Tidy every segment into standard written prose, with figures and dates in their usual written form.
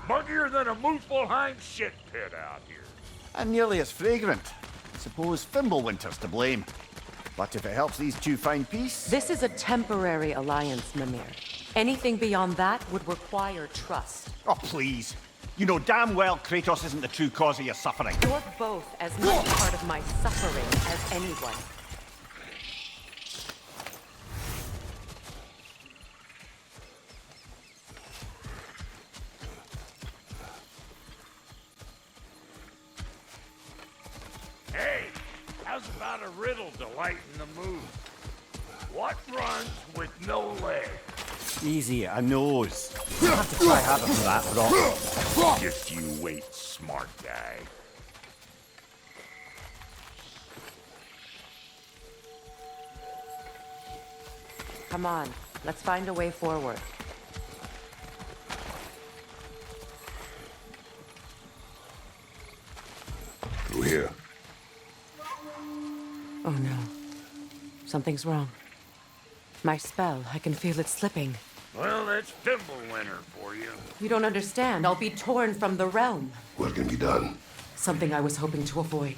Muggier than a Muspelheim shit pit out here. And nearly as fragrant. Suppose Fimbulwinter's to blame. But if it helps these two find peace... This is a temporary alliance, Mimir. Anything beyond that would require trust. Oh, please. You know damn well Kratos isn't the true cause of your suffering. You're both as much part of my suffering as anyone. Hey, how's about a riddle to lighten the mood? What runs with no legs? Easy, a nose. You have to try harder for that, Brock. Just you wait, smart guy. Come on, let's find a way forward. Through here. Oh no. Something's wrong. My spell, I can feel it slipping. Well, that's Fimbulwinter for you. You don't understand. I'll be torn from the realm. What can be done? Something I was hoping to avoid.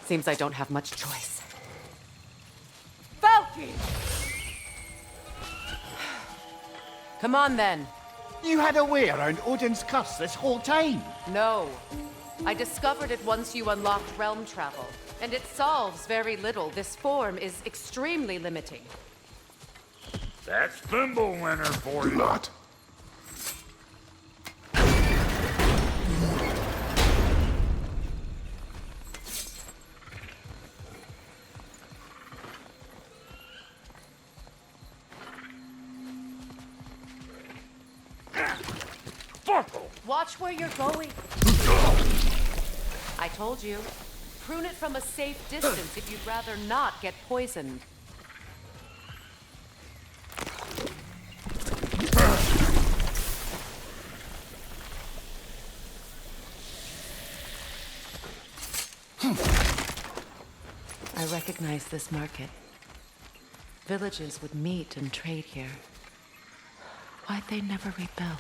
Seems I don't have much choice. Falky! Come on then. You had a way around Odin's curse this whole time. No. I discovered it once you unlocked realm travel. And it solves very little. This form is extremely limiting. That's Fimbulwinter for Do you. not. Watch where you're going. I told you. Prune it from a safe distance if you'd rather not get poisoned. I recognize this market. Villages would meet and trade here. Why'd they never rebuild?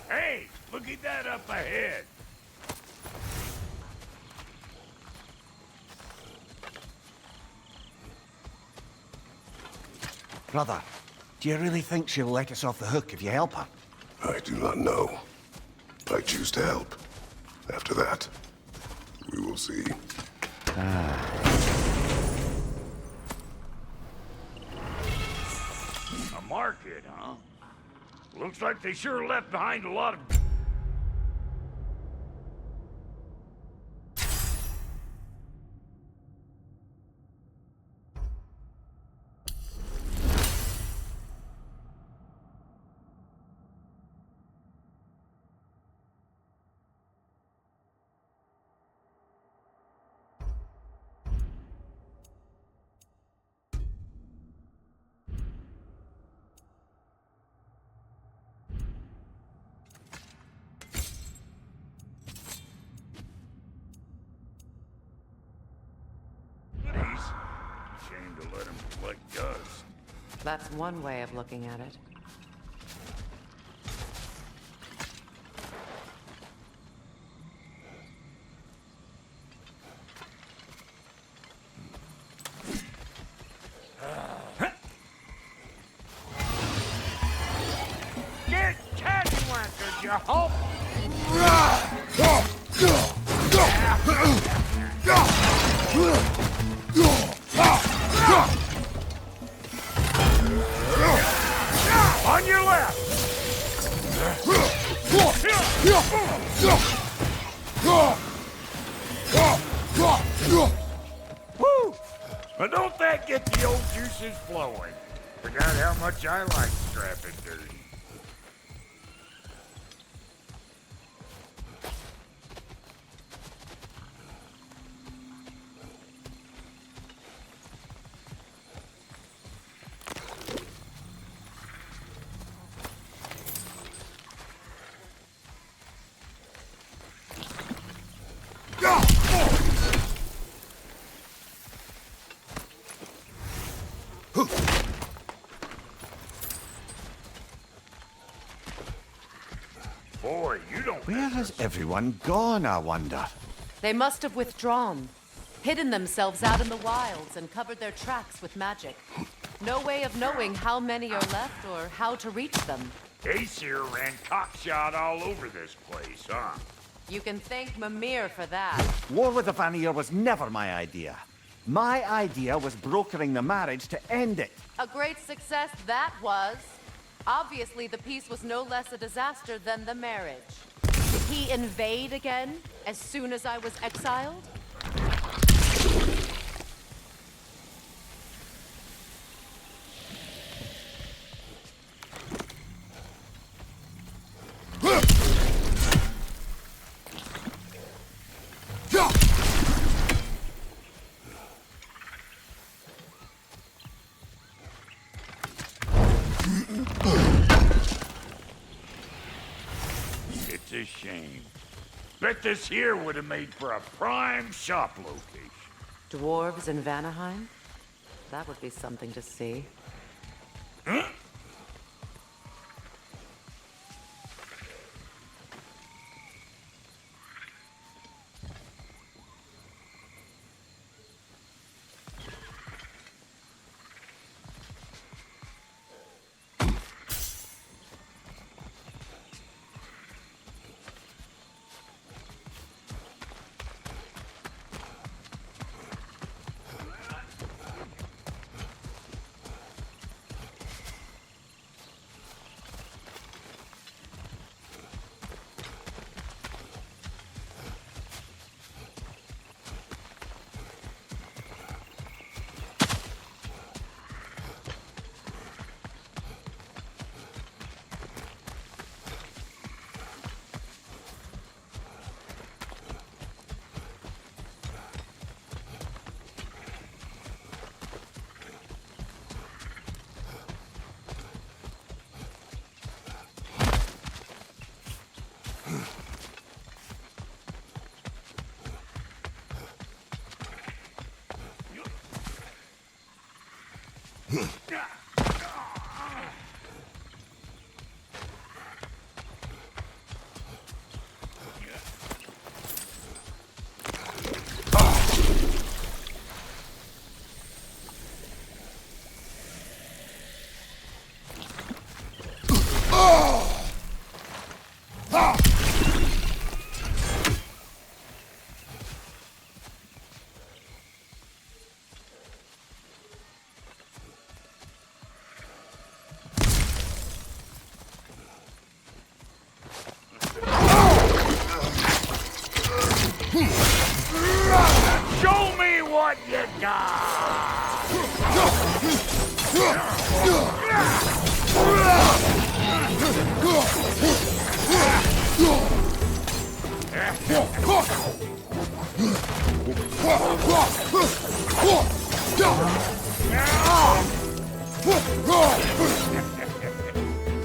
Hey, look at that up ahead. Brother, do you really think she'll let us off the hook if you help her? I do not know. I choose to help. After that, we will see. A market, huh? Looks like they sure left behind a lot of... Shame to let him collect dust. That's one way of looking at it. Get cattywankers, you hope! On your left! But don't that get the old juices flowing? Forgot how much I like scrapping dirty. Boy, you don't... Where has everyone gone, I wonder? They must have withdrawn, hidden themselves out in the wilds, and covered their tracks with magic. No way of knowing how many are left or how to reach them. Aesir ran cockshot all over this place, huh? You can thank Mimir for that. War with the Vanir was never my idea. My idea was brokering the marriage to end it. A great success that was. Obviously, the peace was no less a disaster than the marriage. Did he invade again, as soon as I was exiled? It's a shame. Bet this here would have made for a prime shop location. Dwarves in Vanaheim? That would be something to see. Huh? Show me what you got!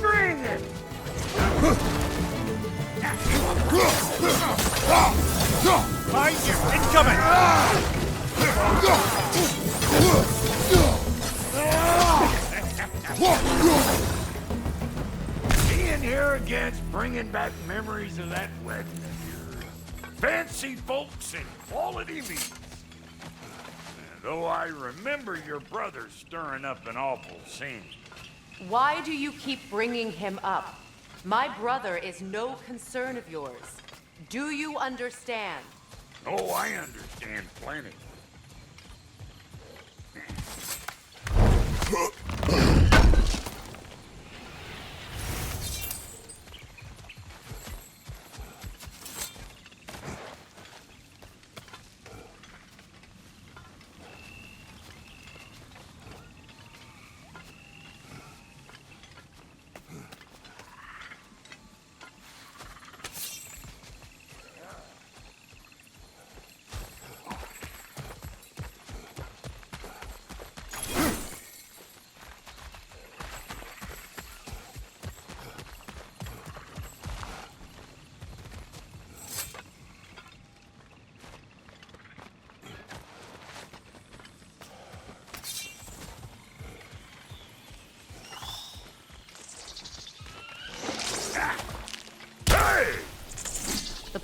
Bring it! Behind you! Incoming! Being here again's bringing back memories of that wedding of yours. Fancy folks and quality meats. Though I remember your brother stirring up an awful scene. Why do you keep bringing him up? My brother is no concern of yours. Do you understand? Oh, I understand plenty.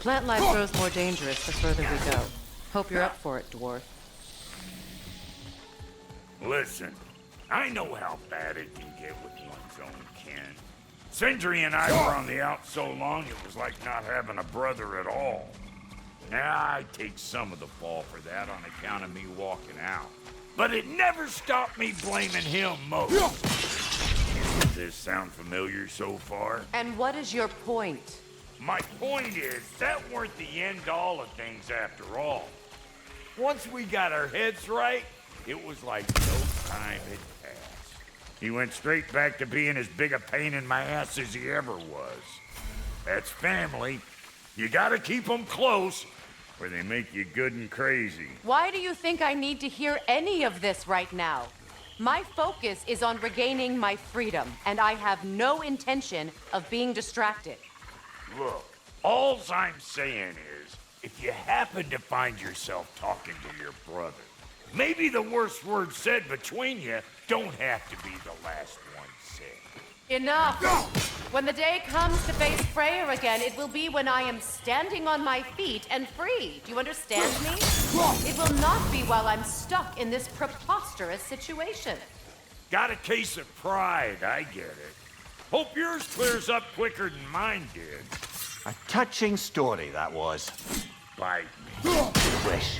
Plant life grows more dangerous the further we go. Hope you're up for it, dwarf. Listen, I know how bad it can get with one's own kin. Sindri and I were on the out so long it was like not having a brother at all. Now I take some of the fall for that on account of me walking out. But it never stopped me blaming him most. Does this sound familiar so far? And what is your point? My point is, that weren't the end all of things after all. Once we got our heads right, it was like no time had passed. He went straight back to being as big a pain in my ass as he ever was. That's family. You gotta keep them close, or they make you good and crazy. Why do you think I need to hear any of this right now? My focus is on regaining my freedom, and I have no intention of being distracted. Look, all I'm saying is, if you happen to find yourself talking to your brother, maybe the worst word said between you don't have to be the last one said. Enough! When the day comes to face Freyr again, it will be when I am standing on my feet and free. Do you understand me? It will not be while I'm stuck in this preposterous situation. Got a case of pride, I get it. Hope yours clears up quicker than mine did. A touching story, that was. Bite me. Wish.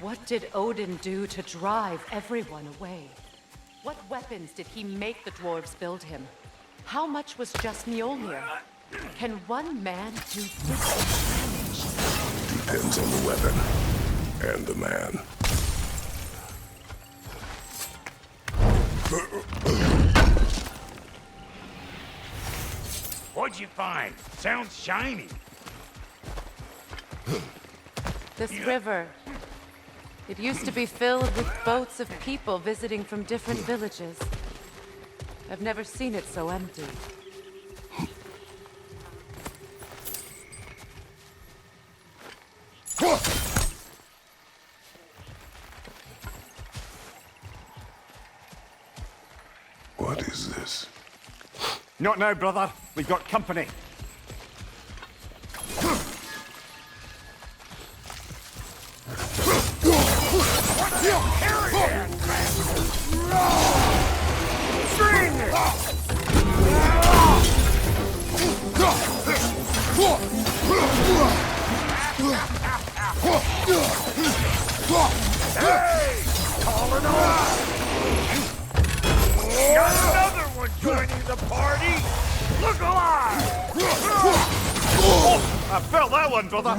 What did Odin do to drive everyone away? What weapons did he make the dwarves build him? How much was just Mjolnir? Can one man do this damage? Depends on the weapon and the man. What'd you find? Sounds shiny. This river. It used to be filled with boats of people visiting from different villages. I've never seen it so empty. What is this? Not now, brother. We've got company. Hey! Calling off! Got another one joining the party! Look alive! I felt that one, brother.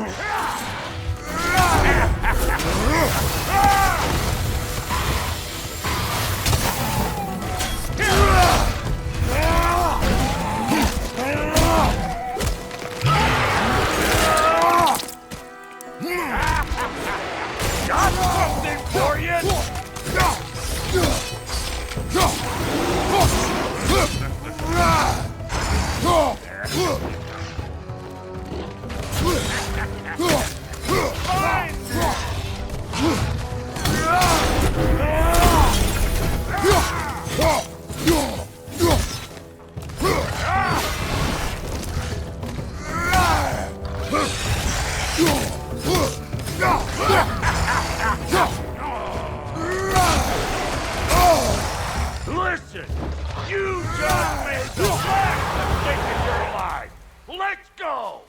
Got something for you! Listen, you just made the last mistake in your life. Let's go!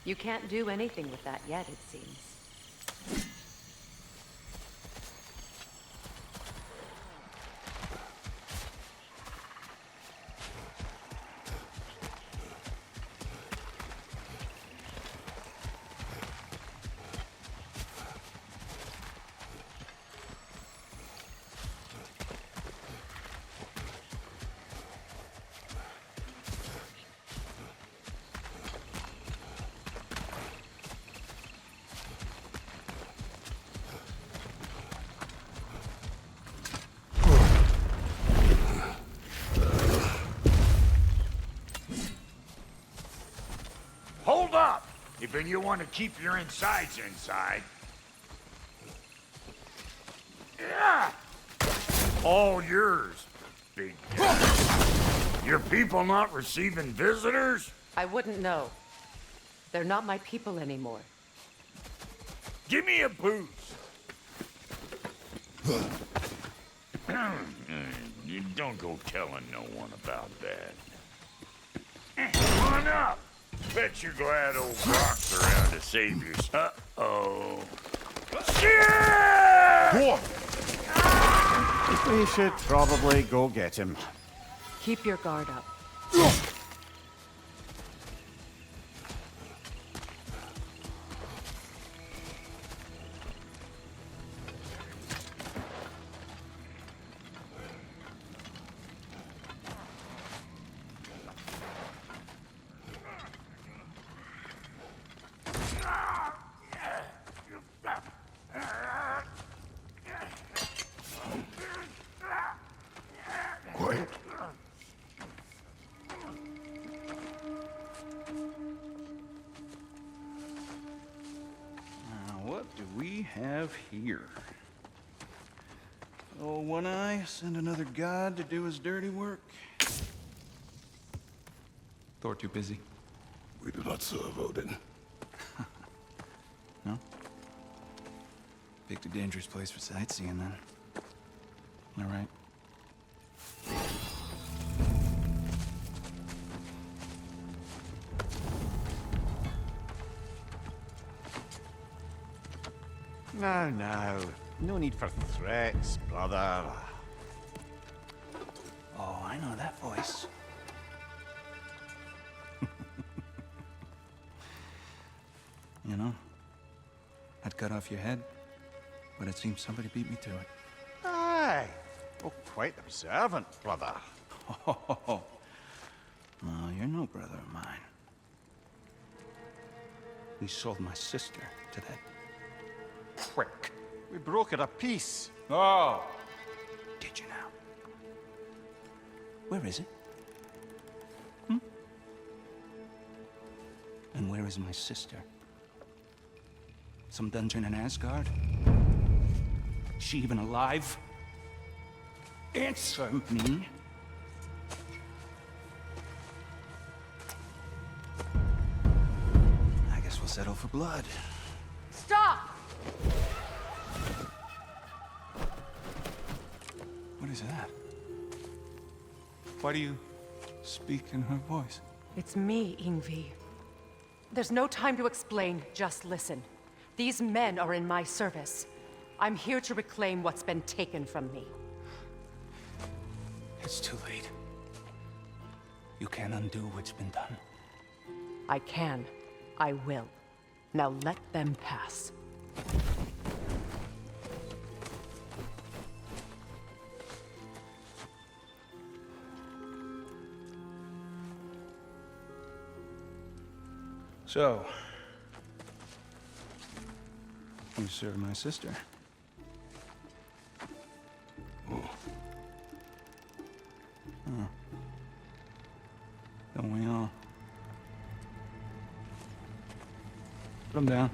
You can't do anything with that yet, it seems. Hold up! If you want to keep your insides inside. Yeah! All yours, big guy. Your people not receiving visitors? I wouldn't know. They're not my people anymore. Give me a boost. You don't go telling no one about that. Come on up. Bet you're glad old Brock's around to save you. Uh-oh. Shit! We should probably go get him. Keep your guard up. have here? Oh, One Eye, send another god to do his dirty work. Thor too busy? We do not serve Odin. No? Picked a dangerous place for sightseeing, then. All right. Now, now. No need for threats, brother. Oh, I know that voice. You know, I'd cut off your head, but it seems somebody beat me to it. Aye. Oh, quite observant, brother. Oh, no, you're no brother of mine. We sold my sister to that prick. We broke it a piece. Oh! Did you now? Where is it? And where is my sister? Some dungeon in Asgard? Is she even alive? Answer me. I guess we'll settle for blood. Stop! What is that? Why do you speak in her voice? It's me, Ingvi. There's no time to explain, just listen. These men are in my service. I'm here to reclaim what's been taken from me. It's too late. You can't undo what's been done. I can. I will. Now let them pass. So, you serve my sister. Don't we all? Put him down.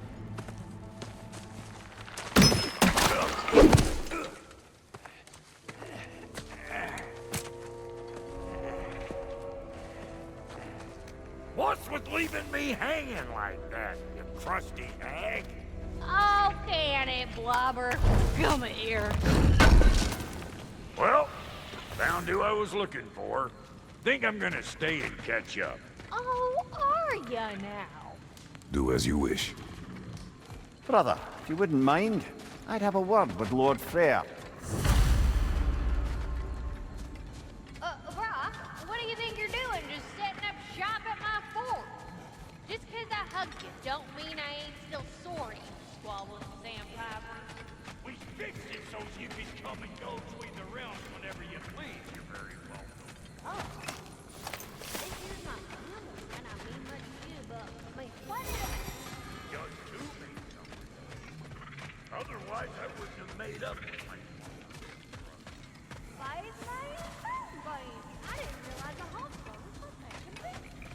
What's with leaving me hanging like that, you crusty hag? Oh, can it, Blubber? Come here. Well, found who I was looking for. Think I'm gonna stay and catch up. Oh, are ya now? Do as you wish. Brother, if you wouldn't mind, I'd have a word with Lord Freyr. Brock, what do you think you're doing? Just setting up shop at my fort? Just 'cause I hugged you don't mean I ain't still sorry, squabbling sandpiper. We fixed it so you can come and go between the realms whenever you please. You're very welcome. Oh. This is my family, and I mean much to you, but what is it? Just to make something. Otherwise, I wouldn't have made up with my Why is my family? I didn't realize the hospital was making me.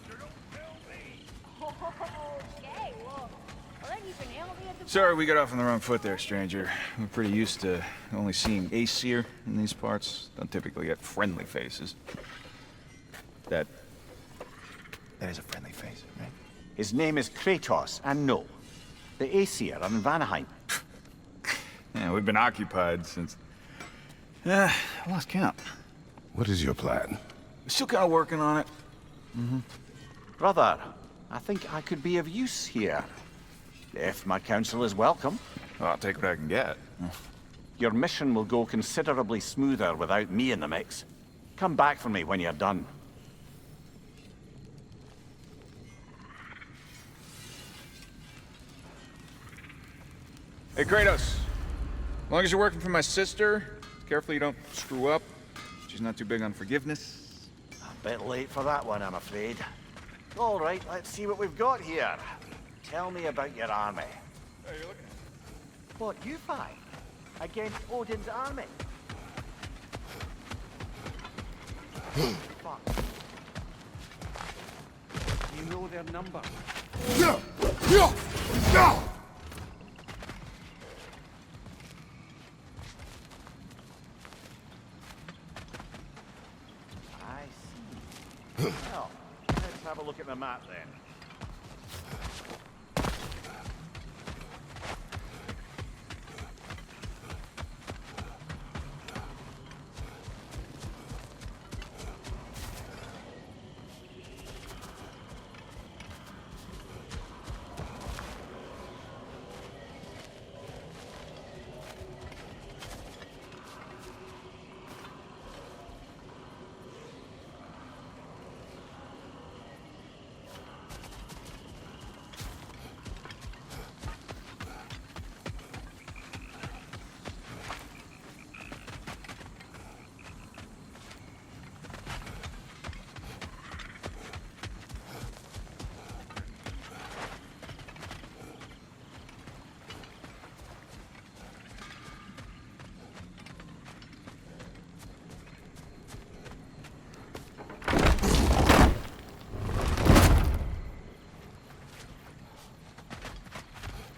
So don't tell me. Okay, well, then you can help me at the Sorry we got off on the wrong foot there, stranger. We're pretty used to only seeing Aesir in these parts. Don't typically get friendly faces. That is a friendly face, right? His name is Kratos, and no, the Aesir are in Vanaheim. Yeah, we've been occupied since... I lost count. What is your plan? We're still kind of working on it. Brother, I think I could be of use here. If my counsel is welcome. Well, I'll take what I can get. Your mission will go considerably smoother without me in the mix. Come back for me when you're done. Hey, Kratos. As long as you're working for my sister, careful you don't screw up. She's not too big on forgiveness. A bit late for that one, I'm afraid. All right, let's see what we've got here. Tell me about your army. Hey, you're looking at... What you find? Against Odin's army? Fuck. You know their number. I see. Well, let's have a look at the map then.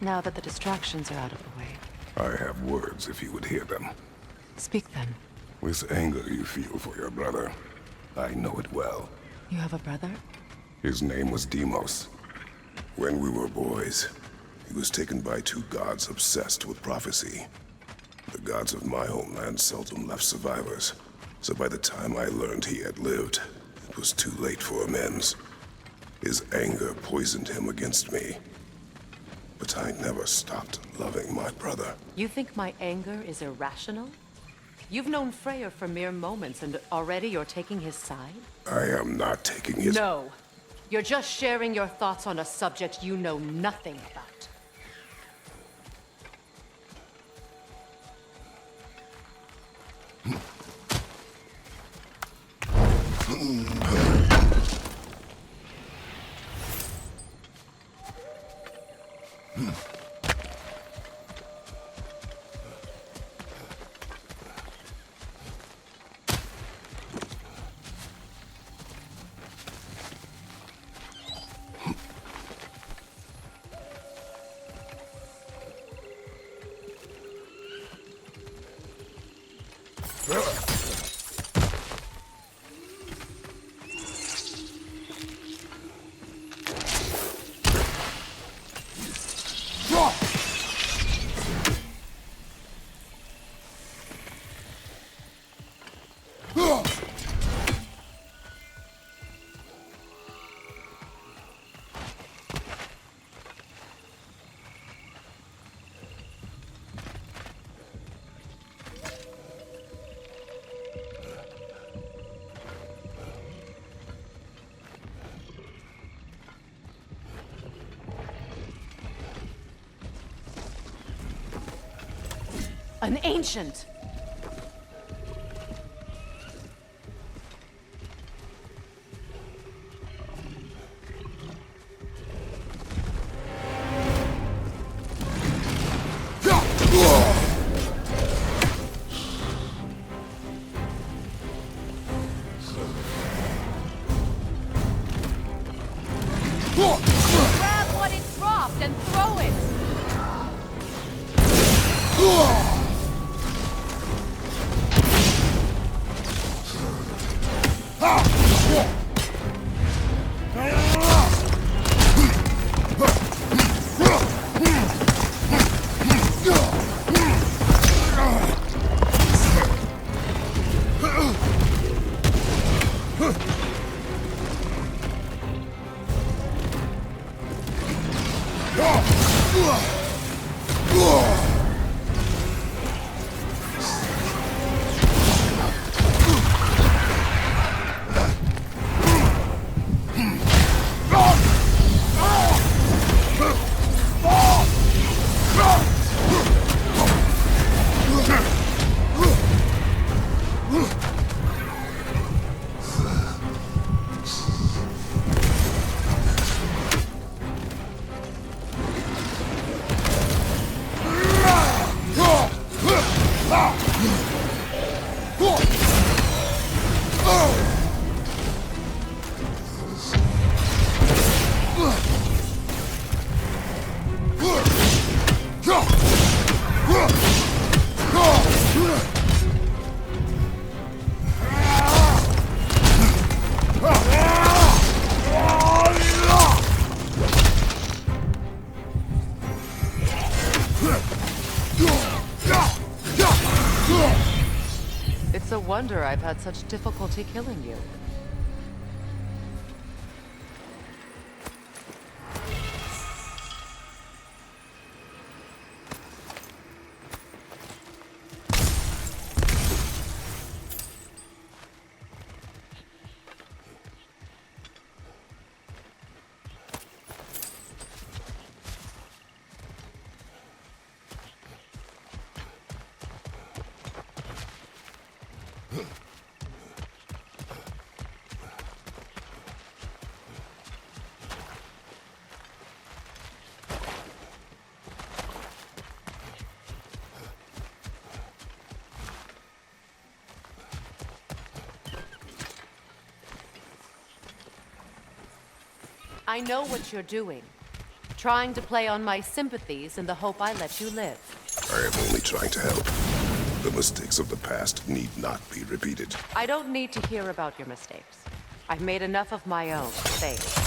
Now that the distractions are out of the way, I have words if you would hear them. speak then. With anger you feel for your brother, I know it well. You have a brother? His name was Deimos. When we were boys, he was taken by two gods obsessed with prophecy. The gods of my homeland seldom left survivors, so by the time I learned he had lived, it was too late for amends. His anger poisoned him against me. But I never stopped loving my brother. You think my anger is irrational? You've known Freyr for mere moments, and already you're taking his side? I am not taking his... No. You're just sharing your thoughts on a subject you know nothing about. An ancient! Grab what it dropped and throw it! It's a wonder I've had such difficulty killing you. I know what you're doing. Trying to play on my sympathies in the hope I let you live. I am only trying to help. The mistakes of the past need not be repeated. I don't need to hear about your mistakes. I've made enough of my own, thanks.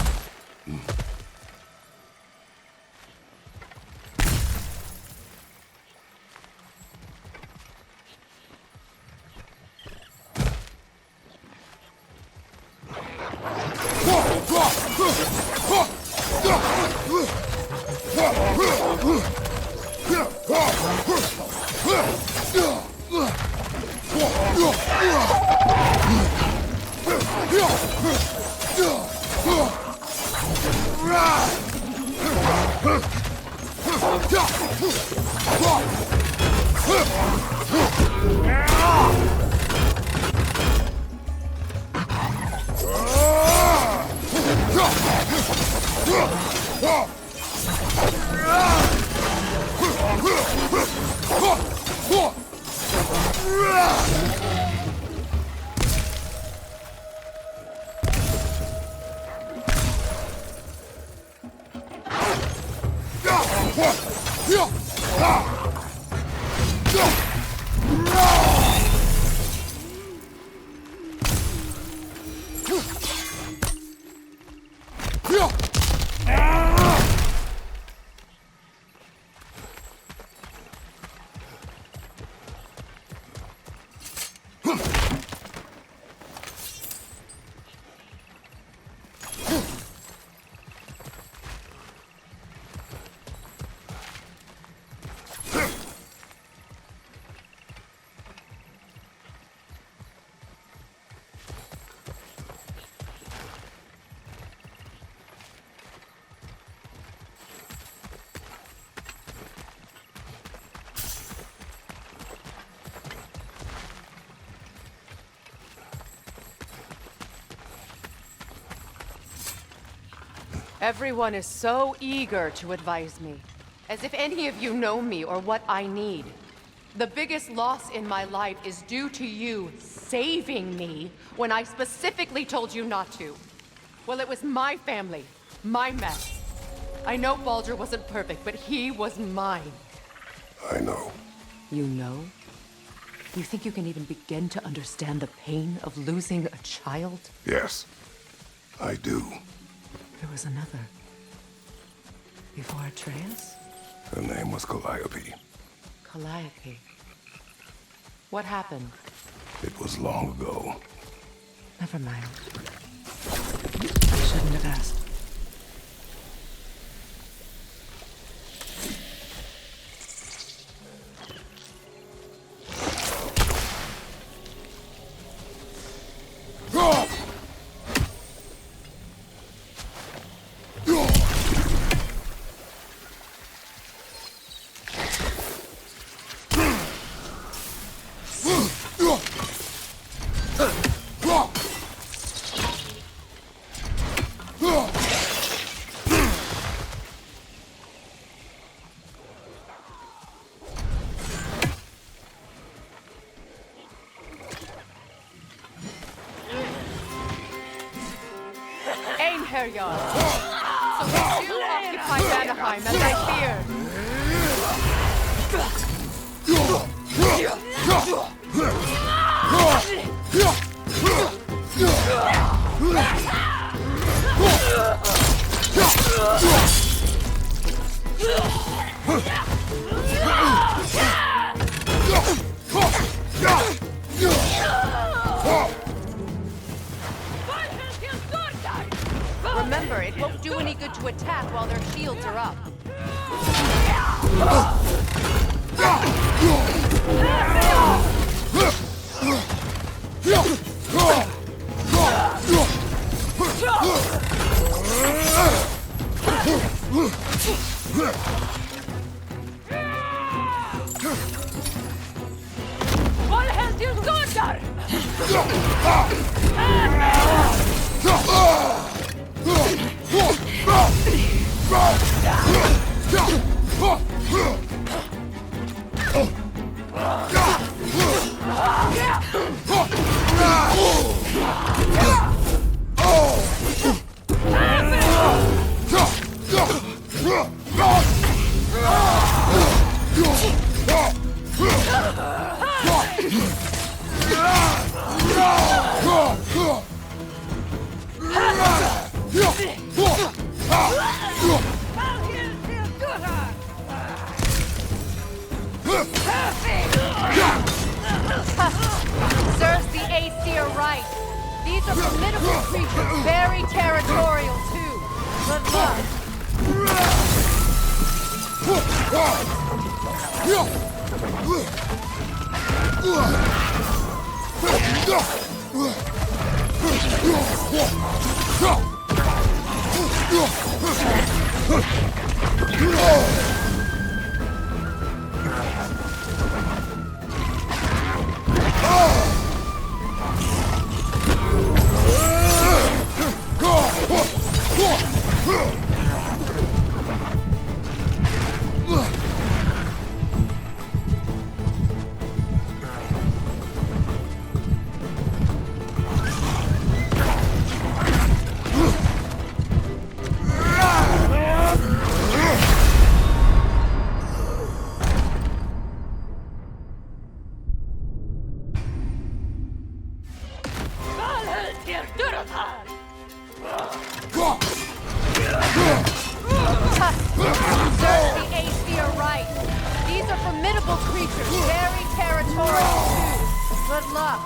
Everyone is so eager to advise me, as if any of you know me or what I need. The biggest loss in my life is due to you saving me when I specifically told you not to. Well, it was my family, my mess. I know Baldur wasn't perfect, but he was mine. I know. You know? You think you can even begin to understand the pain of losing a child? Yes, I do. There was another. Before Atreus? Her name was Calliope. Calliope. What happened? It was long ago. Never mind. I shouldn't have asked. Einherjar. So we do occupy Vanaheim, as I feared. good to attack while their shields are up. Vad händer ju där? Serves the Aesir right. These are formidable creatures, very territorial too. Good luck. Serves the Aesir right. These are formidable creatures, very territorial too. Good luck.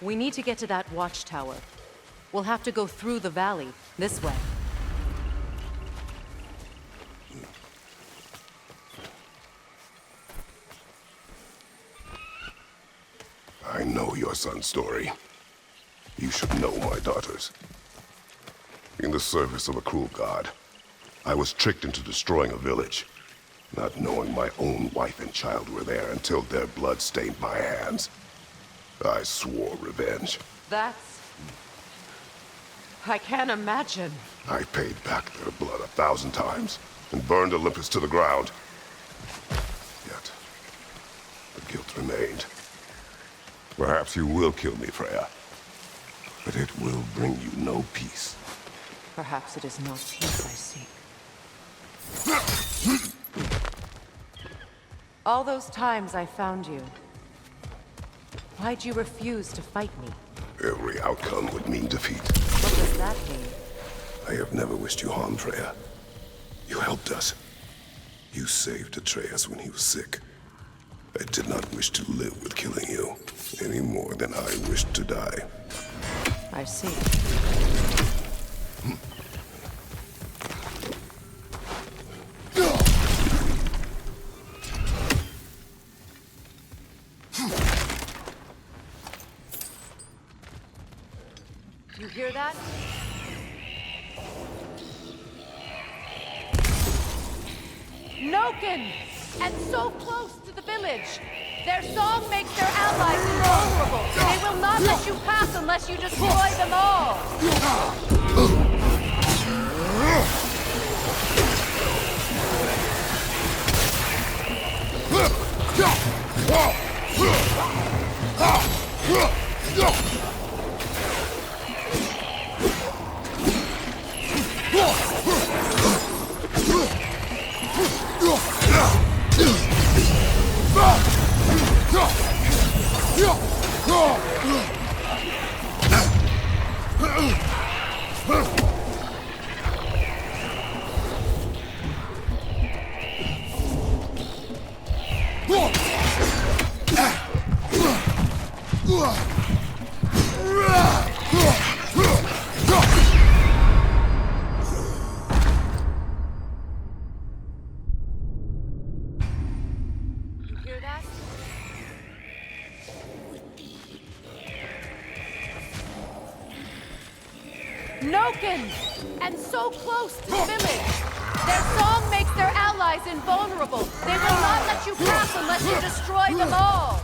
We need to get to that watchtower. We'll have to go through the valley, this way. I know your son's story. You should know my daughter's. In the service of a cruel god, I was tricked into destroying a village, not knowing my own wife and child were there until their blood stained my hands. I swore revenge. I can't imagine. I paid back their blood 1,000 times and burned Olympus to the ground. strength remained. Perhaps you will kill me, Freyr. But it will bring you no peace. Perhaps it is not peace I seek. All those times I found you, why'd you refuse to fight me? Every outcome would mean defeat. What does that mean? I have never wished you harm, Freyr. You helped us. You saved Atreus when he was sick. I did not wish to live with killing you, any more than I wished to die. I see. You hear that? Noken! And so close to the village! Their song makes their allies invulnerable! They will not let you pass unless you destroy them all! Noken! And so close to the village! Their song makes their allies invulnerable! They will not let you pass unless you destroy them all!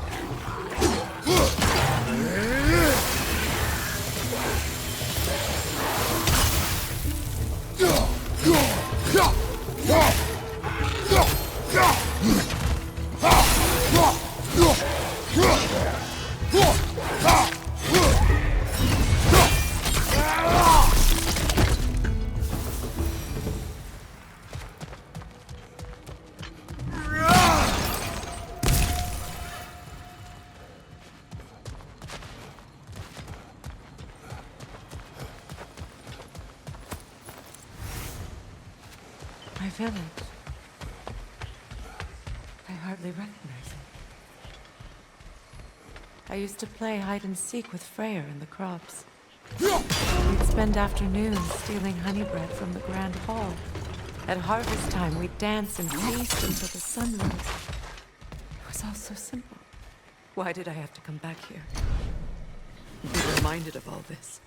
My village. I hardly recognize it. I used to play hide and seek with Freyr in the crops. We'd spend afternoons stealing honey bread from the grand hall. At harvest time, we'd dance and feast until the sun rose. It was all so simple. Why did I have to come back here? Be reminded of all this.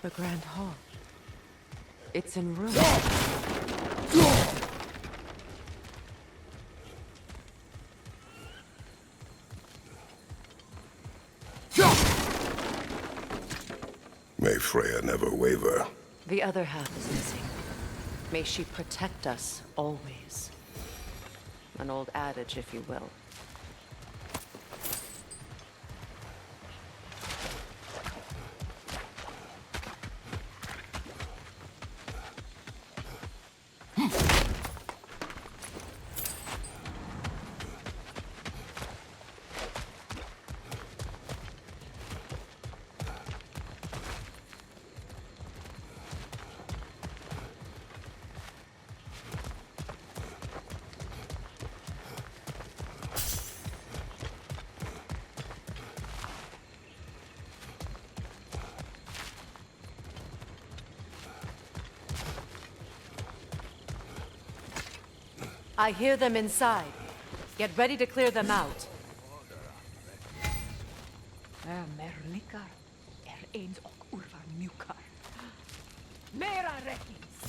The Grand Hall. It's in ruins. May Freyr never waver. The other half is missing. May she protect us always. An old adage, if you will. I hear them inside. Get ready to clear them out. Merlikar eens ook oervan mjukar. Mera rekkings.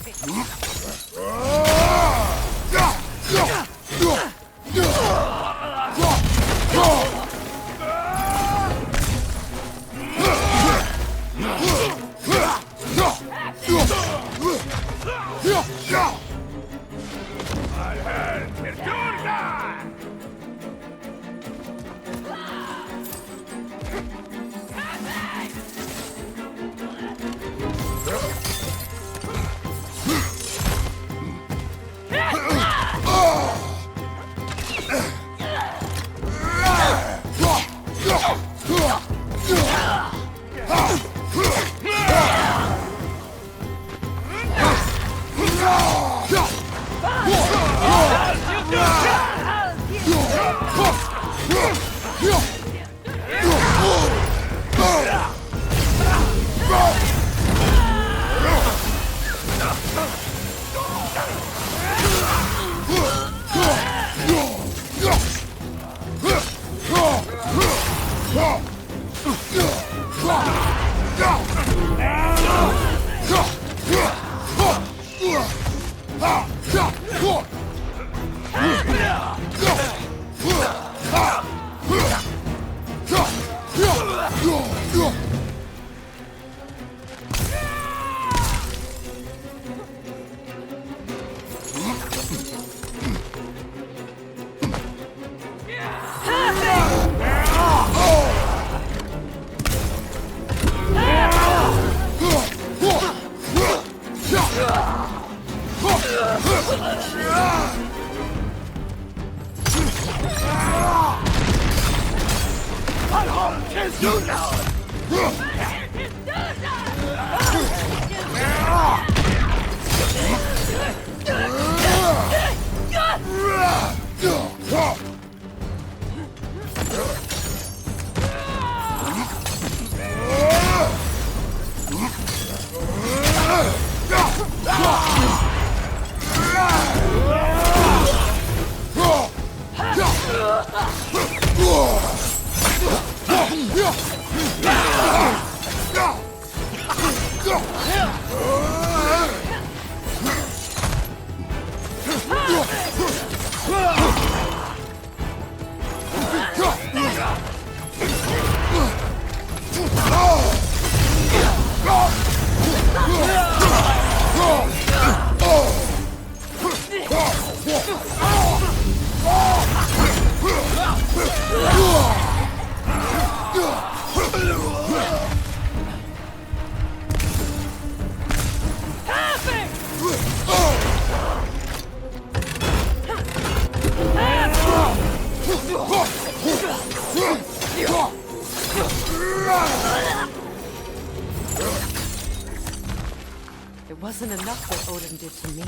It wasn't enough what Odin did to me.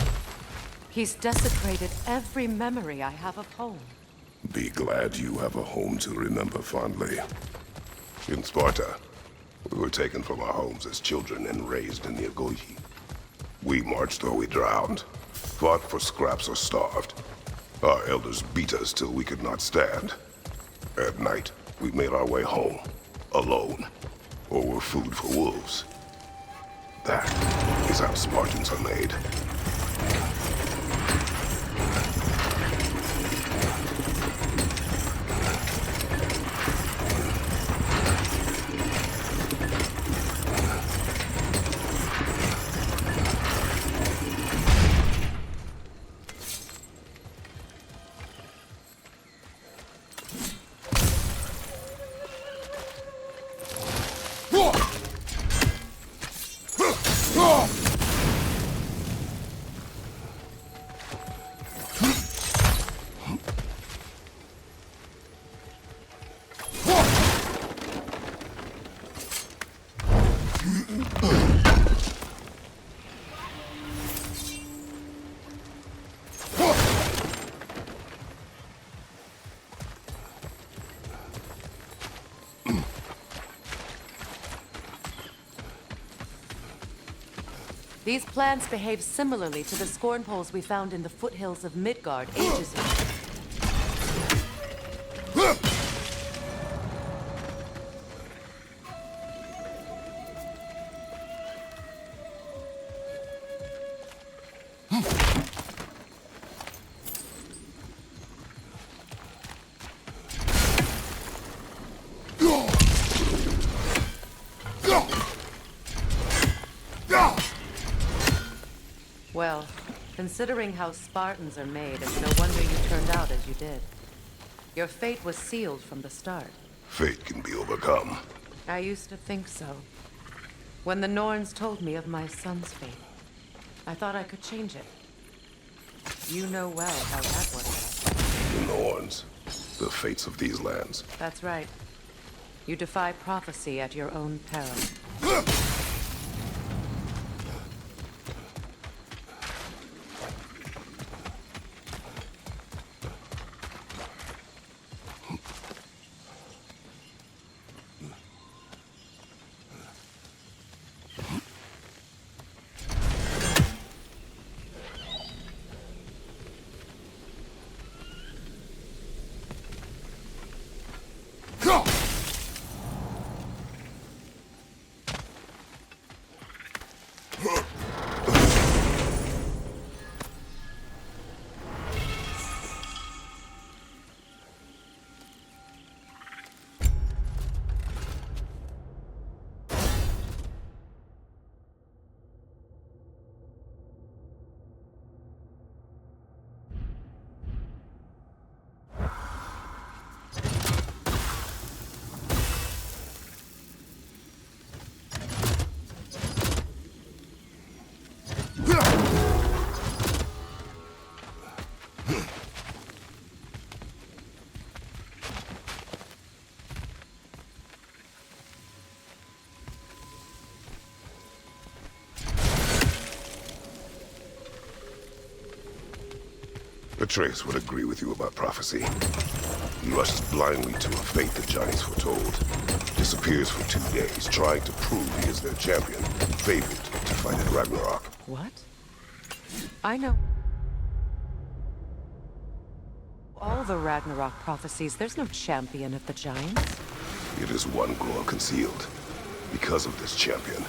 He's desecrated every memory I have of home. Be glad you have a home to remember fondly. In Sparta, we were taken from our homes as children and raised in the Agogi. We marched or we drowned, fought for scraps or starved. Our elders beat us till we could not stand. At night, we made our way home, alone, or were food for wolves. That is how Spartans are made. These plants behave similarly to the scorn poles we found in the foothills of Midgard ages ago. Well, considering how Spartans are made, it's no wonder you turned out as you did. Your fate was sealed from the start. Fate can be overcome. I used to think so. When the Norns told me of my son's fate, I thought I could change it. You know well how that works. The Norns. The fates of these lands. That's right. You defy prophecy at your own peril. Atreus would agree with you about prophecy. He rushes blindly to a fate the giants foretold. Disappears for 2 days, trying to prove he is their champion, favored to fight at Ragnarok. What? I know all the Ragnarok prophecies. There's no champion of the giants. It is one grown concealed. Because of this champion,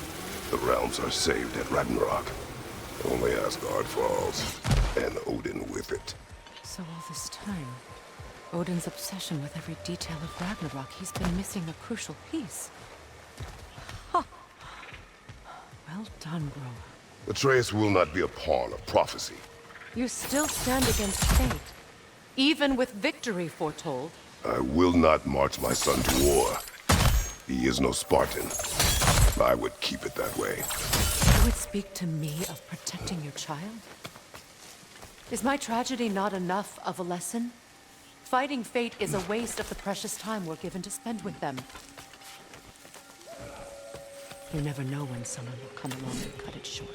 the realms are saved at Ragnarok. Only Asgard falls, and Odin with it. So all this time, Odin's obsession with every detail of Ragnarok, he's been missing a crucial piece. Huh. Well done, bro. Atreus will not be a pawn of prophecy. You still stand against fate, even with victory foretold. I will not march my son to war. He is no Spartan. I would keep it that way. You would speak to me of protecting your child? Is my tragedy not enough of a lesson? Fighting fate is a waste of the precious time we're given to spend with them. You never know when someone will come along and cut it short.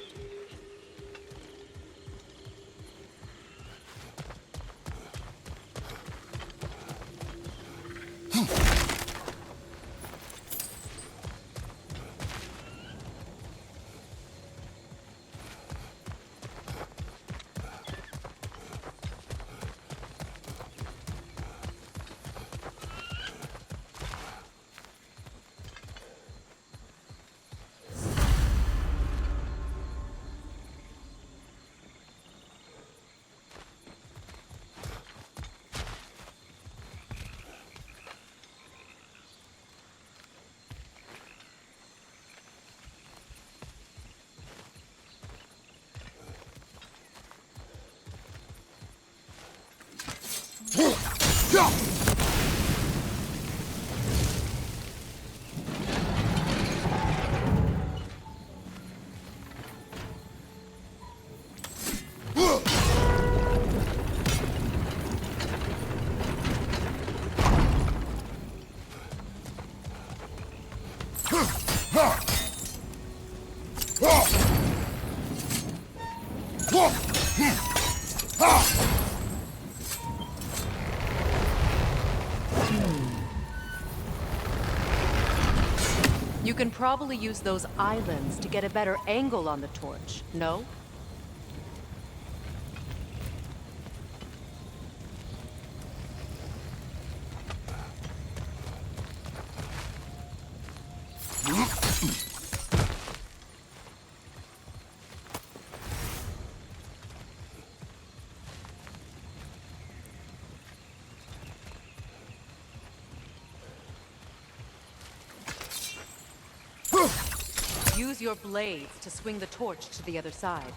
You can probably use those islands to get a better angle on the torch, no? Use your blades to swing the torch to the other side.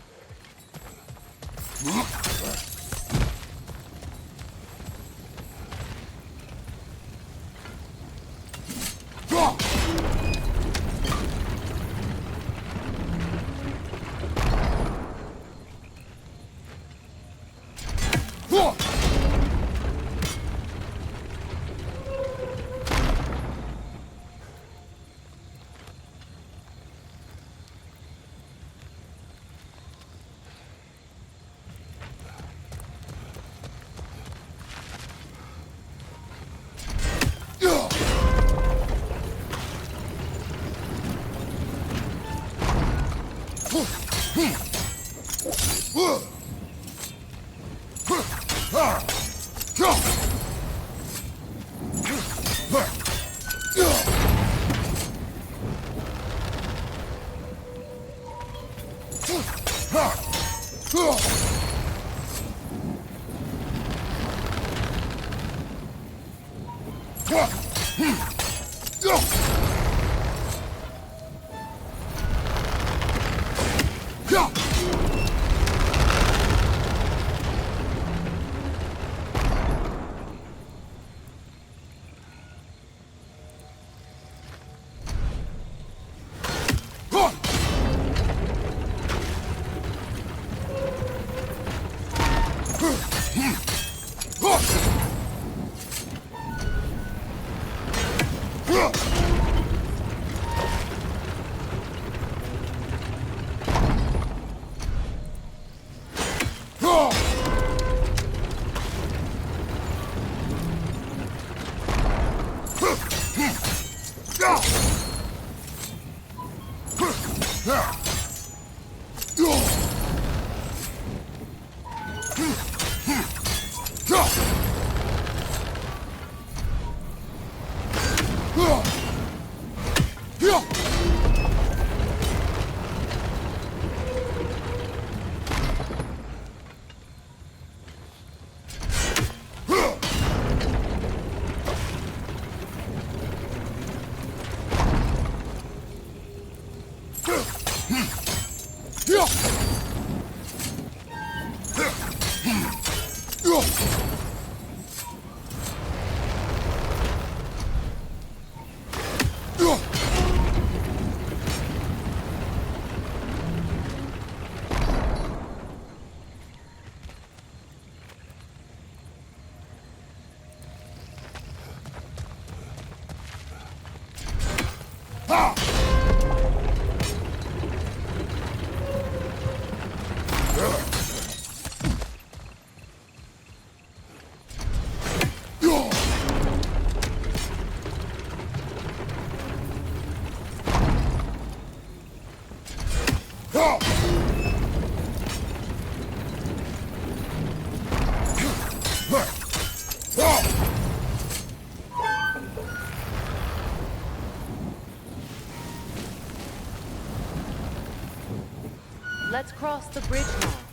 Let's cross the bridge now.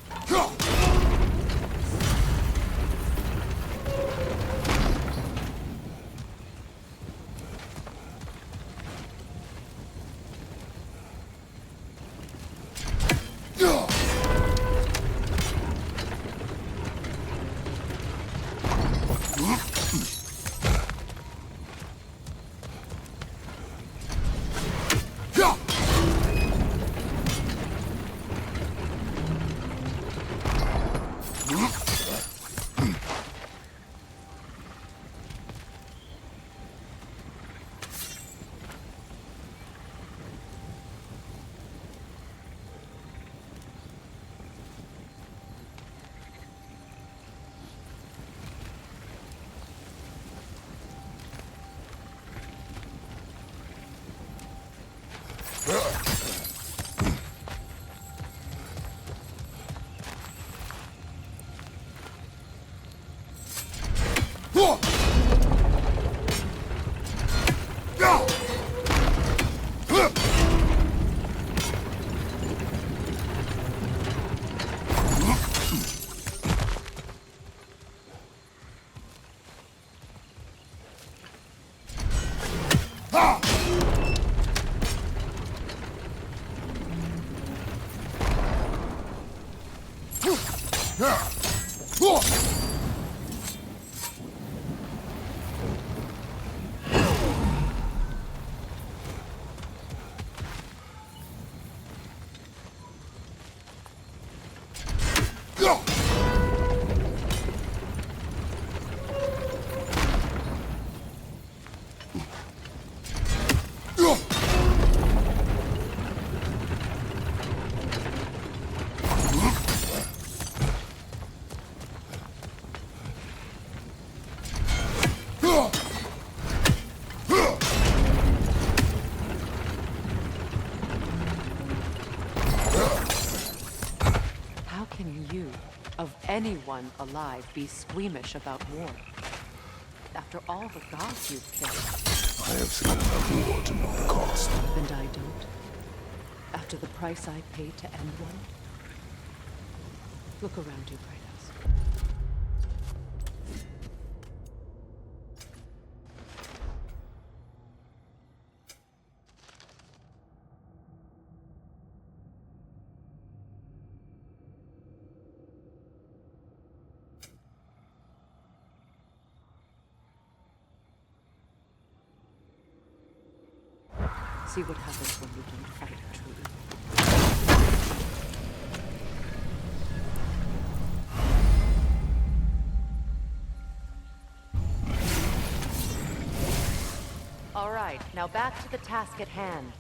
anyone alive be squeamish about war? After all the gods you've killed. I have seen enough war to know the cost. And I don't. After the price I paid to end one. Look around you, Kratos. See what happens when you don't fight true evil. All right, now back to the task at hand.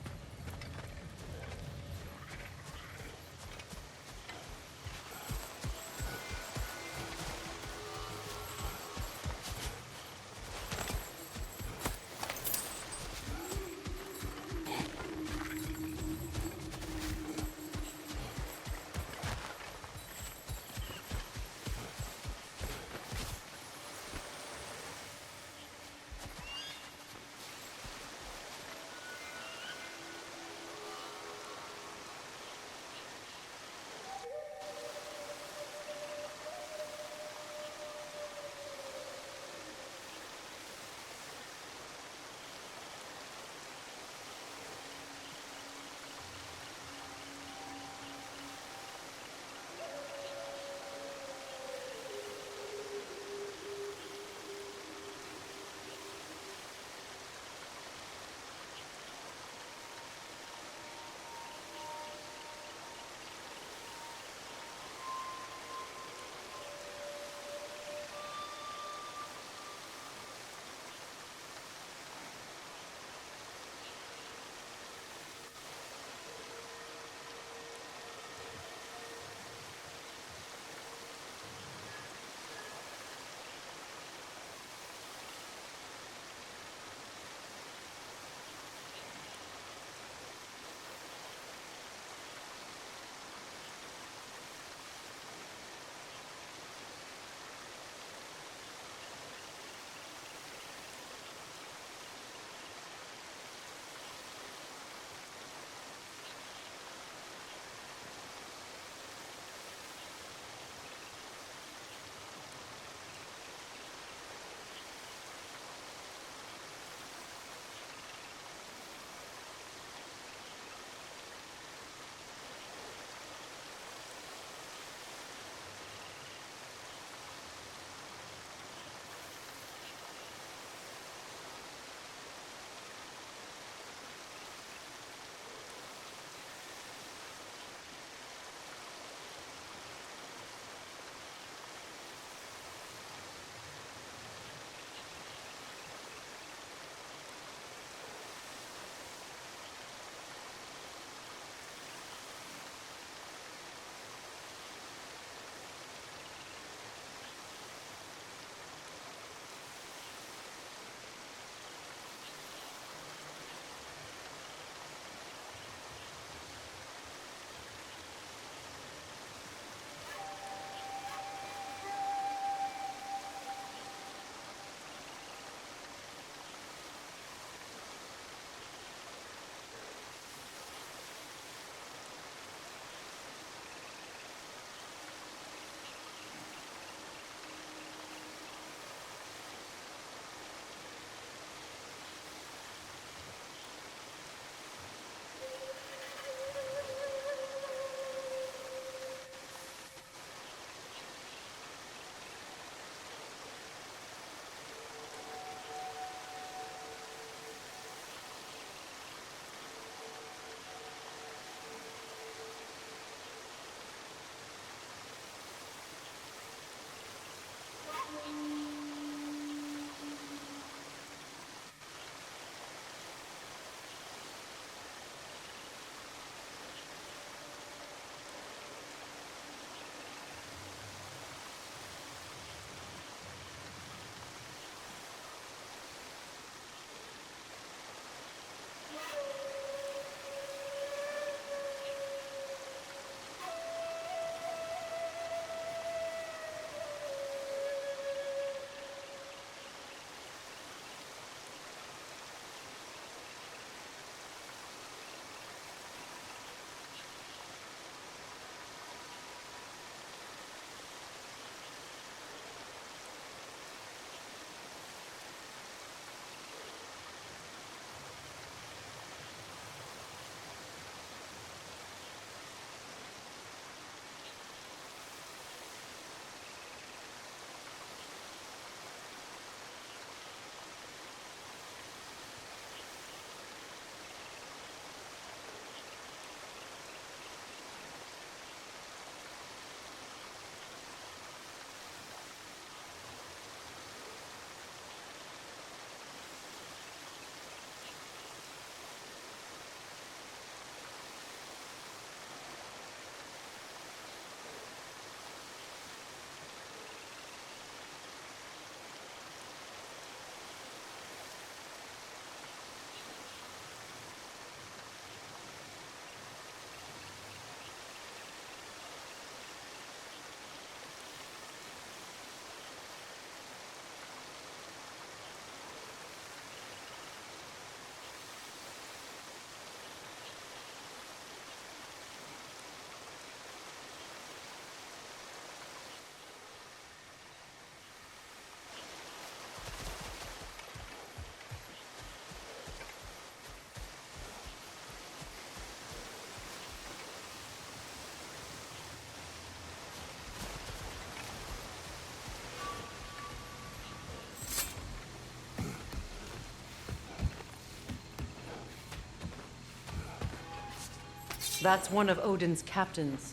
That's one of Odin's captains.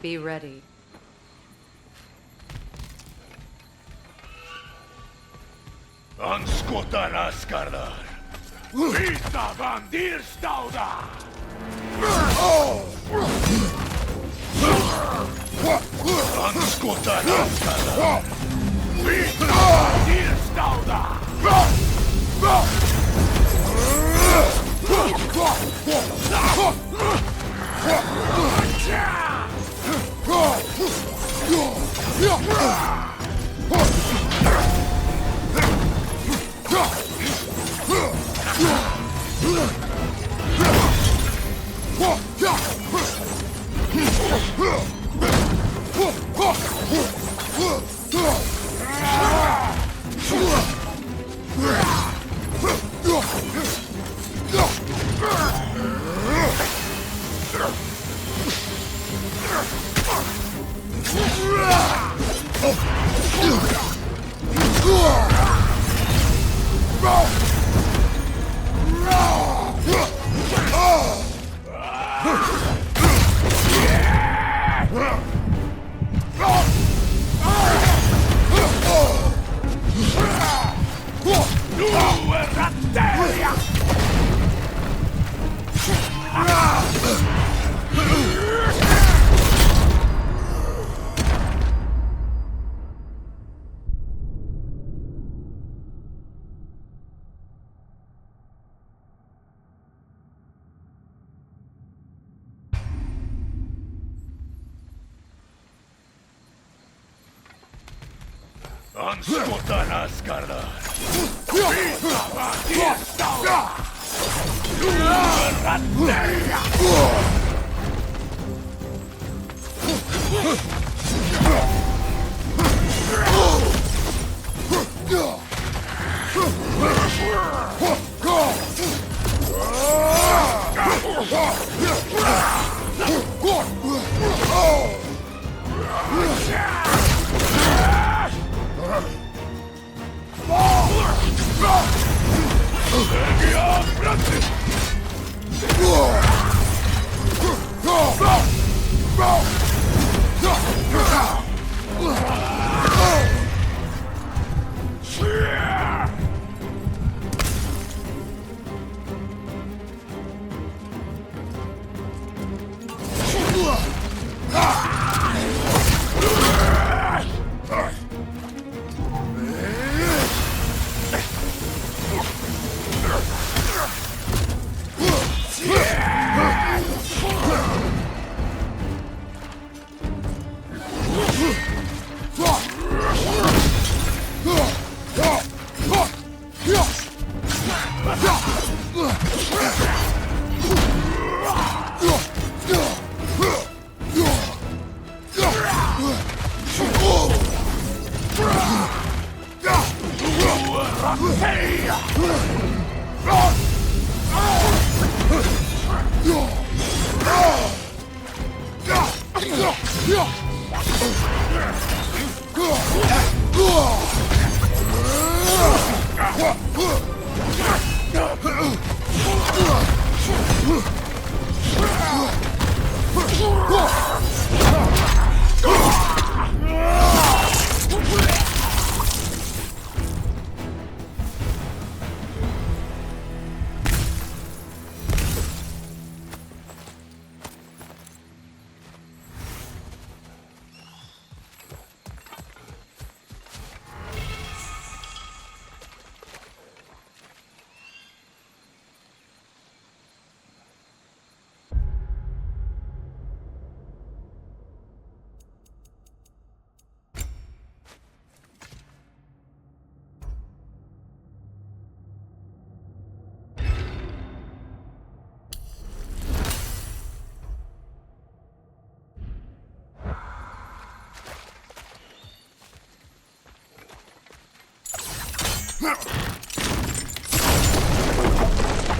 Be ready. Anskotan askardar. Vita vandir stauda. Anskotan askardar. Vita vandir stauda. Anskotan askardar. Vita vandir stauda.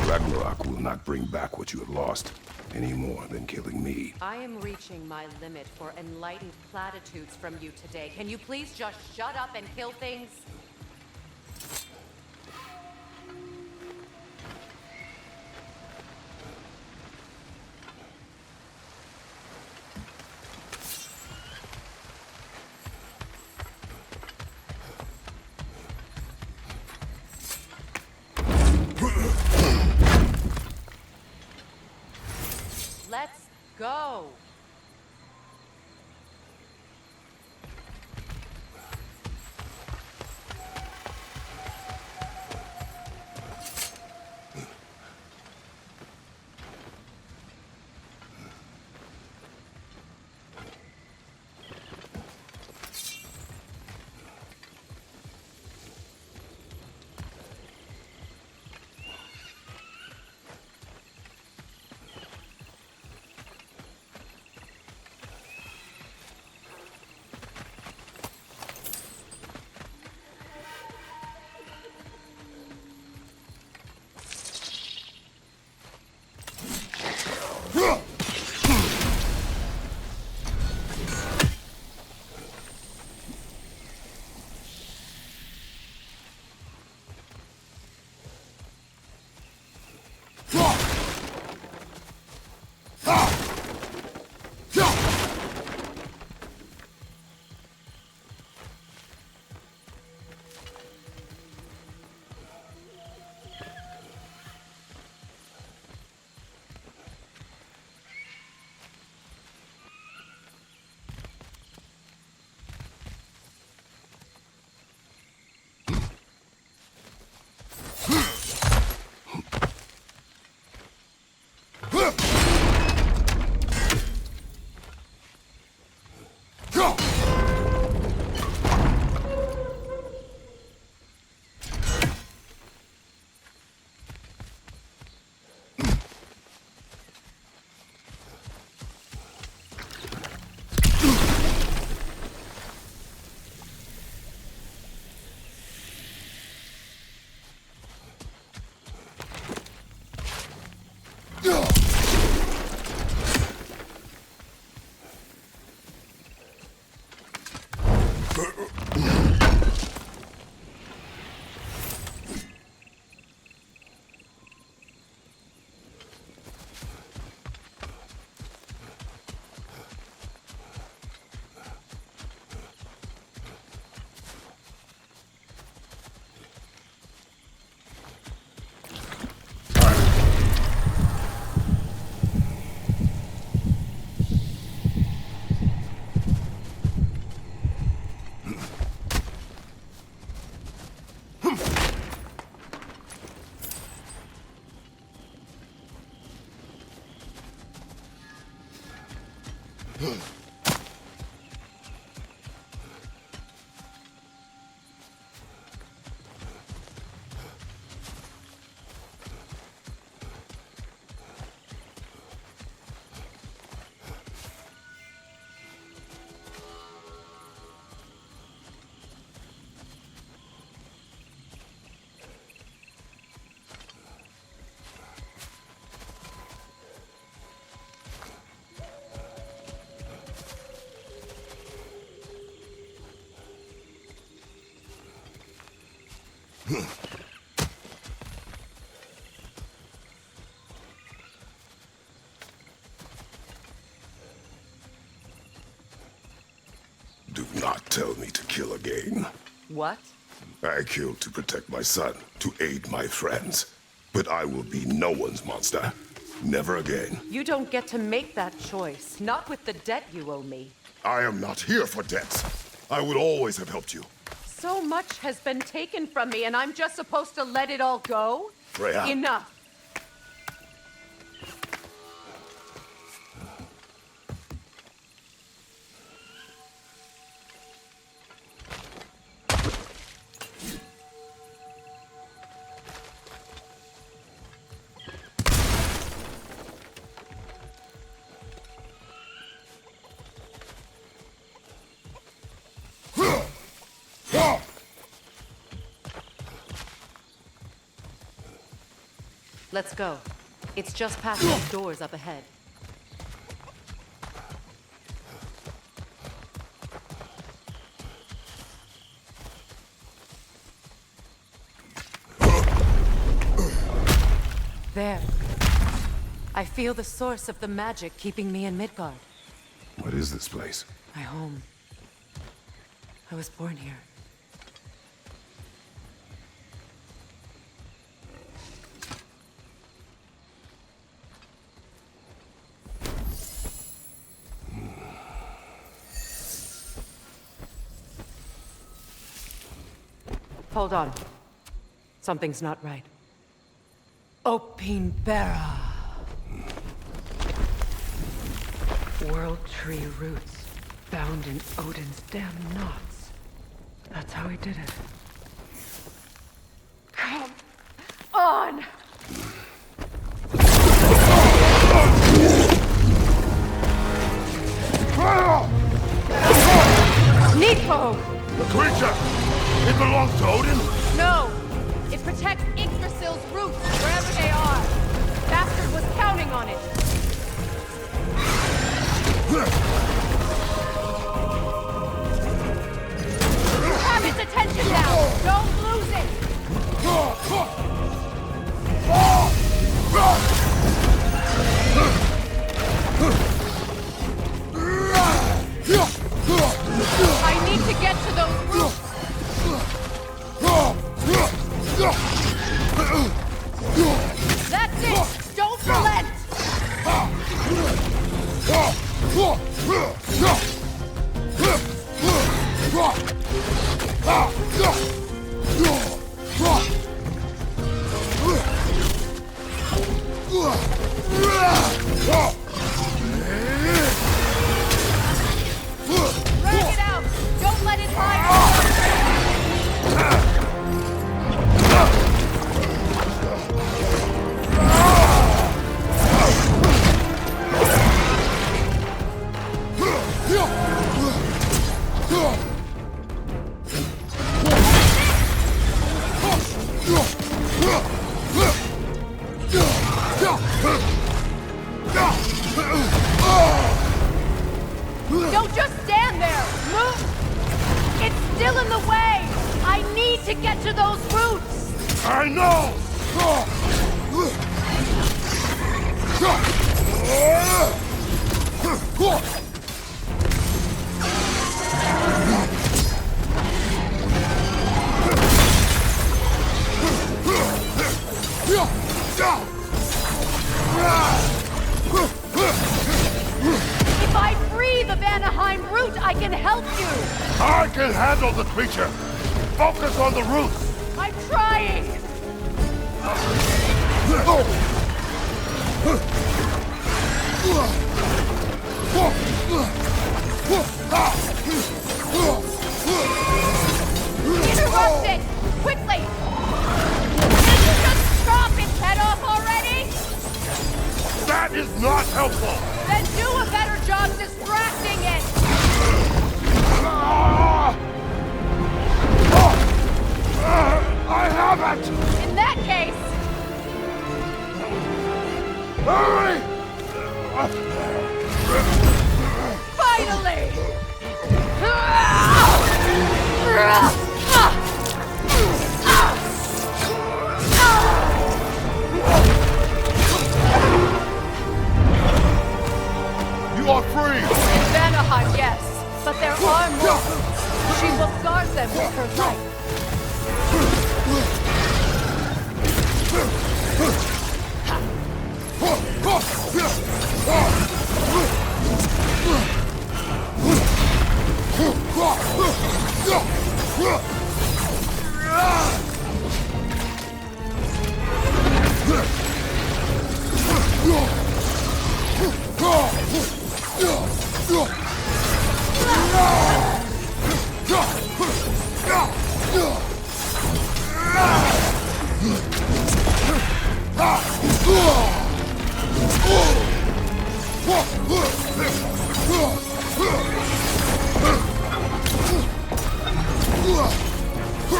Ragnarok will not bring back what you have lost, any more than killing me. I am reaching my limit for enlightened platitudes from you today. Can you please just shut up and kill things? Let's go. Do not tell me to kill again. What? I killed to protect my son, to aid my friends. But I will be no one's monster. Never again. You don't get to make that choice. Not with the debt you owe me. I am not here for debts. I would always have helped you. So much has been taken from me, and I'm just supposed to let it all go? Freyr. Enough. Let's go. It's just past those doors up ahead. There. I feel the source of the magic keeping me in Midgard. What is this place? My home. I was born here. Hold on. Something's not right. Opinbera. World tree roots found in Odin's damn knots. That's how he did it. Come on! Nidhogg! The creature! It belongs to Odin? No! It protects Yggdrasil's roots wherever they are. Bastard was counting on it. Have its attention now! Don't lose it! I need to get to those roots! That's it! Don't relent! Drag it out! Don't let it hide! Don't just stand there! Move! It's still in the way! I need to get to those roots! I know! If I free the Vanaheim root, I can help you! I can handle the creature! Focus on the roots! I'm trying! Interrupt it! Quickly! Can you just chop its head off already? That is not helpful! Then do a better job distracting it! I have it! In that case... Hurry! Finally! You are free! In Vanaheim, yes. But there are more roots. She will guard them with her life.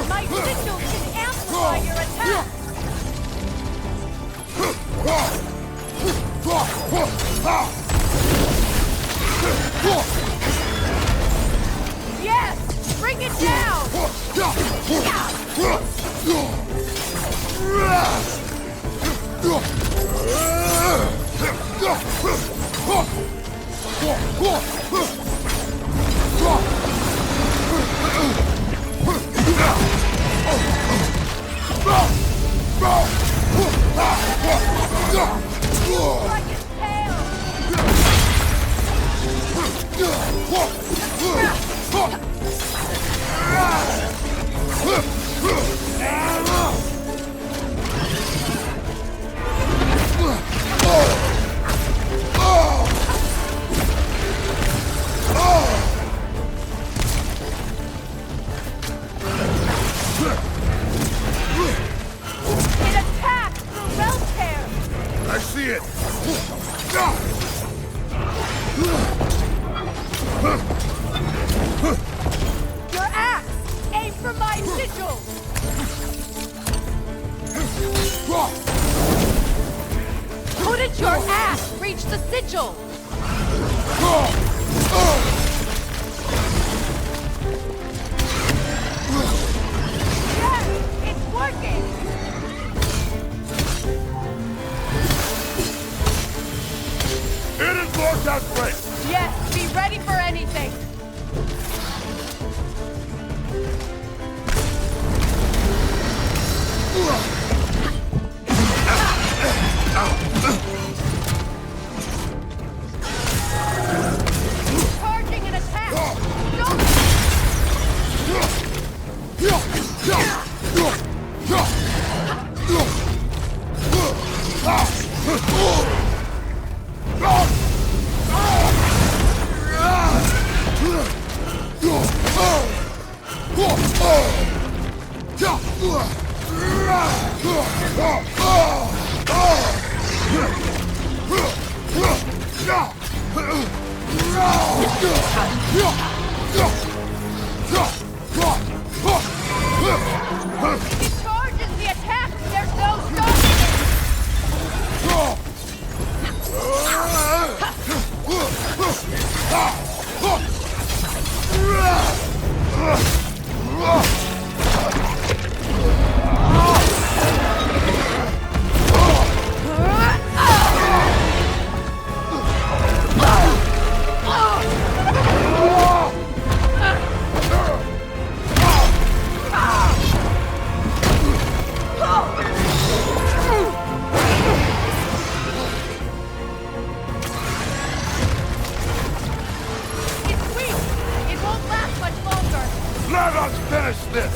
My signal can amplify your attack! Yes! Bring it down! Like its tail! It attacks through realm tear! I see it! Your axe! Aim for my sigil! Couldn't your axe reach the sigil? Yes! It's working! It is blocked out great! Yes, be ready for anything! Charging an attack! Don't... It charges the attack! There's no stopping It's weak! It won't last much longer! Let us finish this!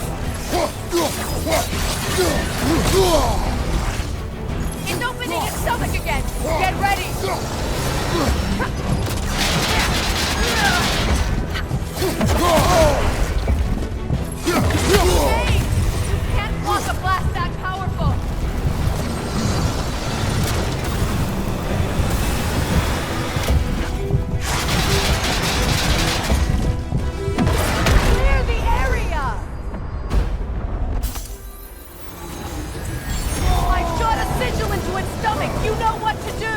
It's opening its stomach again! Get ready! Hey! You can't block a blast that powerful! Clear the area! I shot a sigil into its stomach! You know what to do!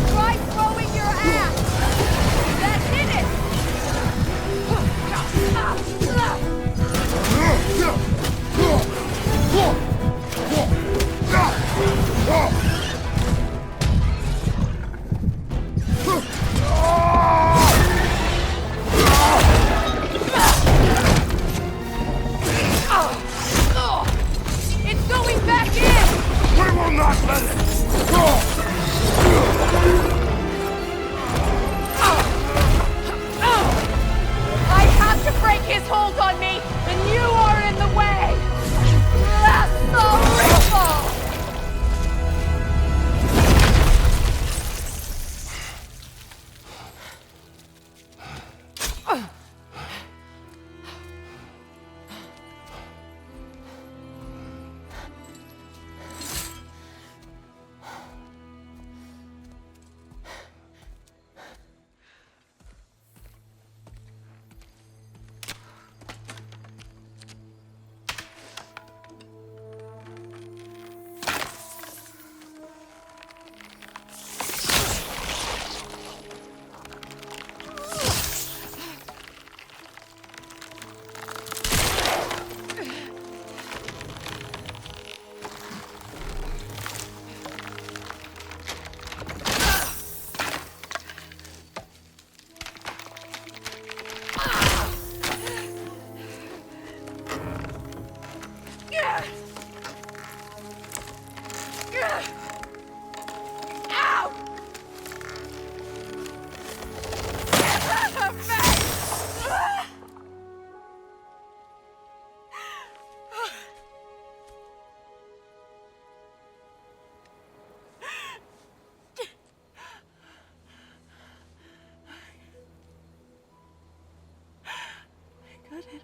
Try throwing your axe! That did it! it.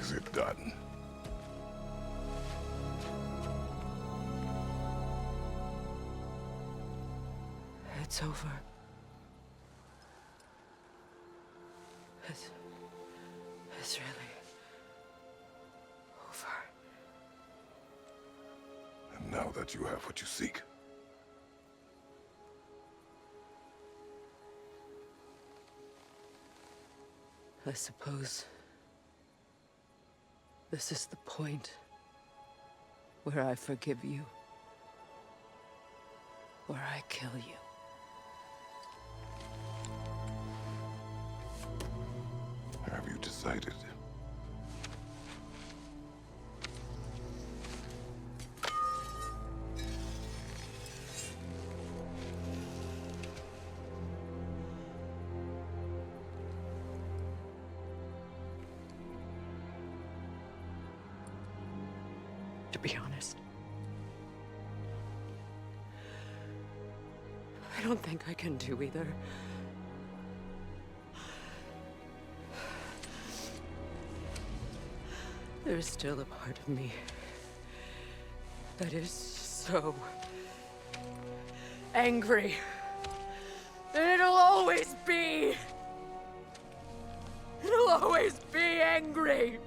Is it done? It's over. It's really over. And now that you have what you seek, I suppose this is the point where I forgive you, where I kill you. have you decided? To be honest, I don't think I can do either. There's still a part of me that is so angry. And it'll always be. It'll always be angry.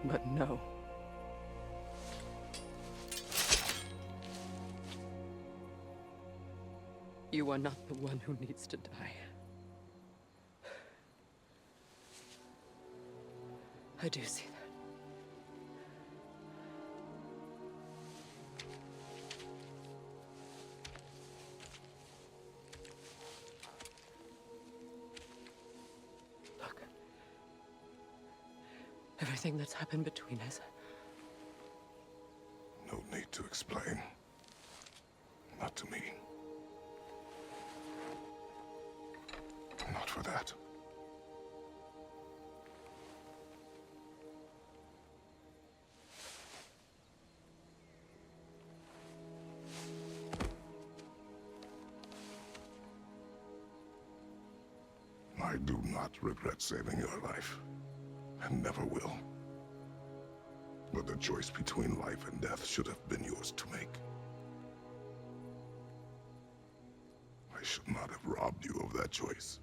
But no. You are not the one who needs to die. I do see that. Look. Everything that's happened between us. No need to explain. Not to me. Not for that. I do not regret saving your life, and never will. But the choice between life and death should have been yours to make. I should not have robbed you of that choice.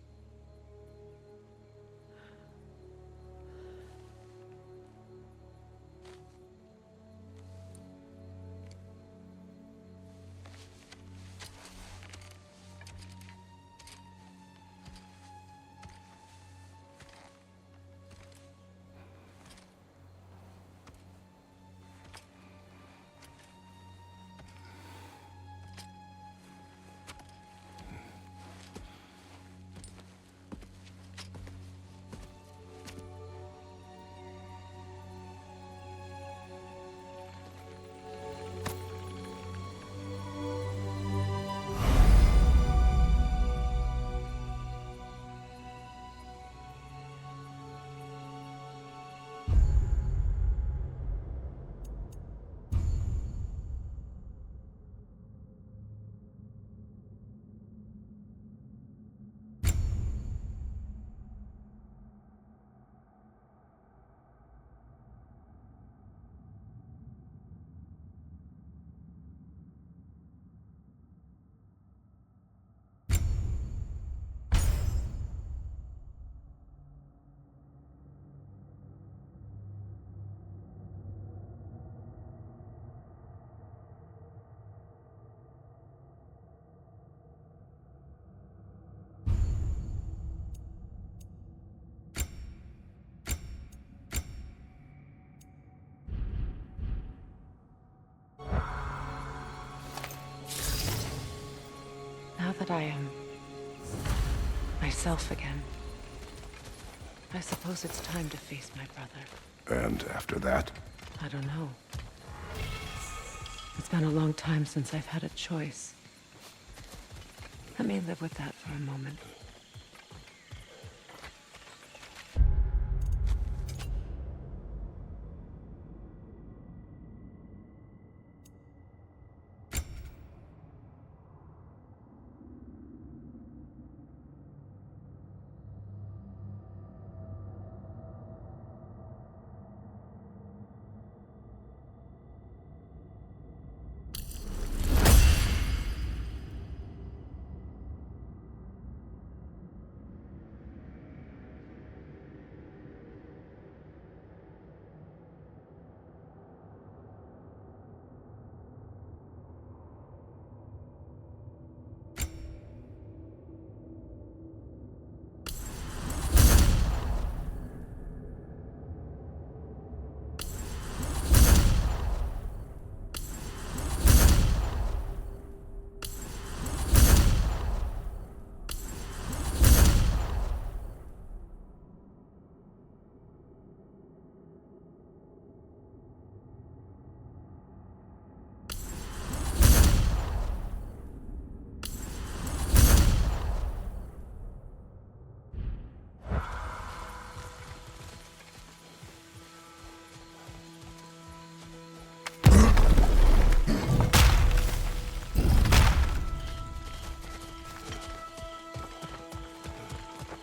that I am myself again, I suppose it's time to face my brother. And after that? I don't know. It's been a long time since I've had a choice. Let me live with that for a moment.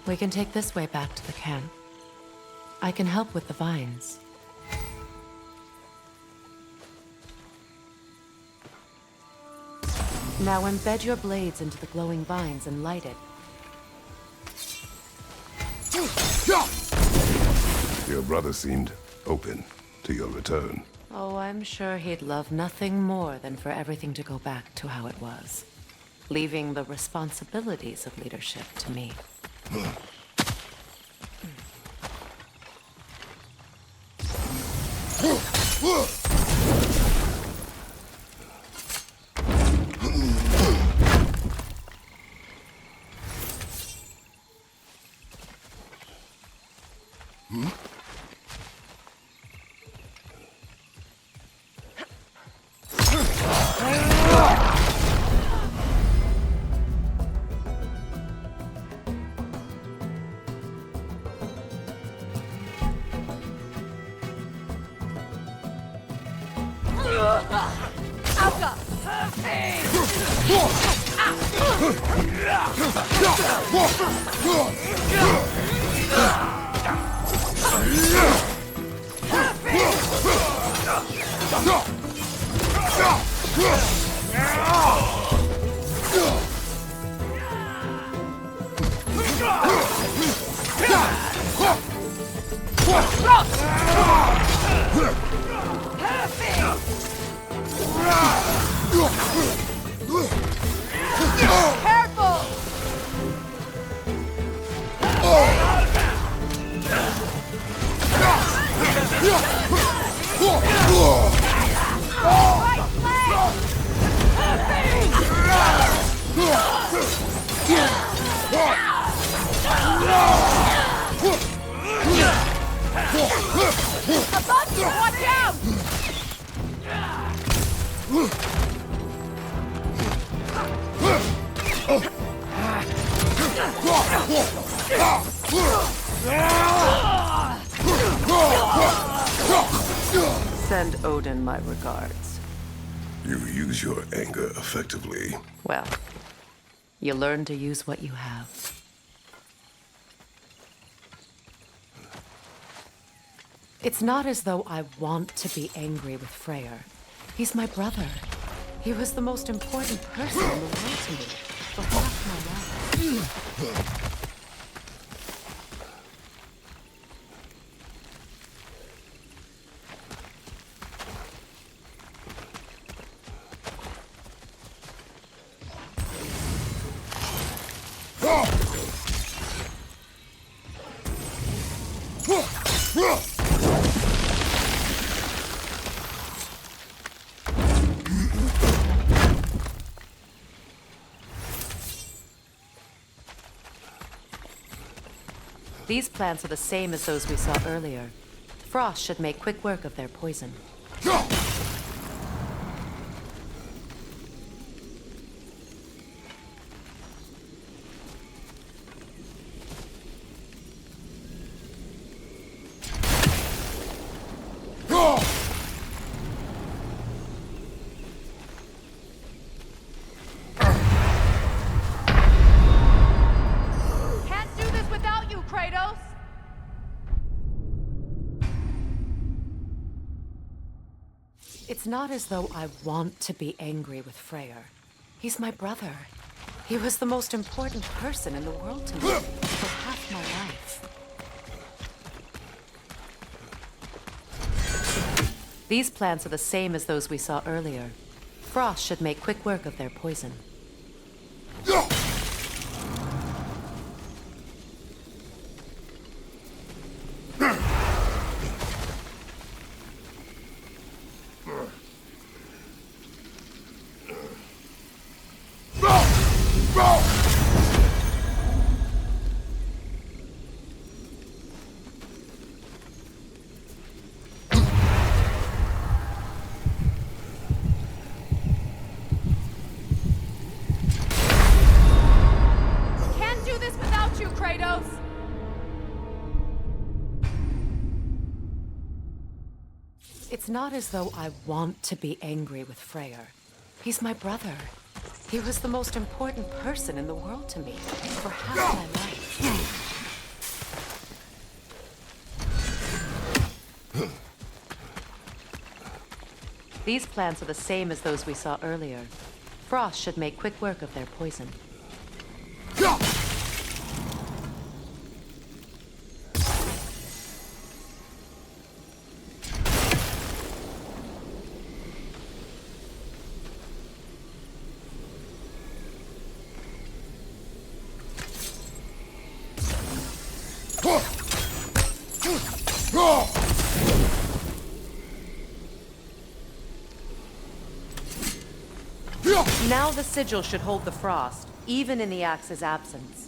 We can take this way back to the camp. I can help with the vines. Now embed your blades into the glowing vines and light it. Your brother seemed open to your return. Oh, I'm sure he'd love nothing more than for everything to go back to how it was, leaving the responsibilities of leadership to me. Send Odin my regards. You use your anger effectively. Well, you learn to use what you have. It's not as though I want to be angry with Freyr. He's my brother. He was the most important person in the world to me for half my life. These plants are the same as those we saw earlier. Frost should make quick work of their poison. Can't do this without you, Kratos! It's not as though I want to be angry with Freyr. He's my brother. He was the most important person in the world to me for half my life. These plants are the same as those we saw earlier. Frost should make quick work of their poison. Can't do this without you, Kratos! It's not as though I want to be angry with Freyr. He's my brother. He was the most important person in the world to me for half my life. These plants are the same as those we saw earlier. Frost should make quick work of their poison. Now the sigil should hold the frost, even in the axe's absence.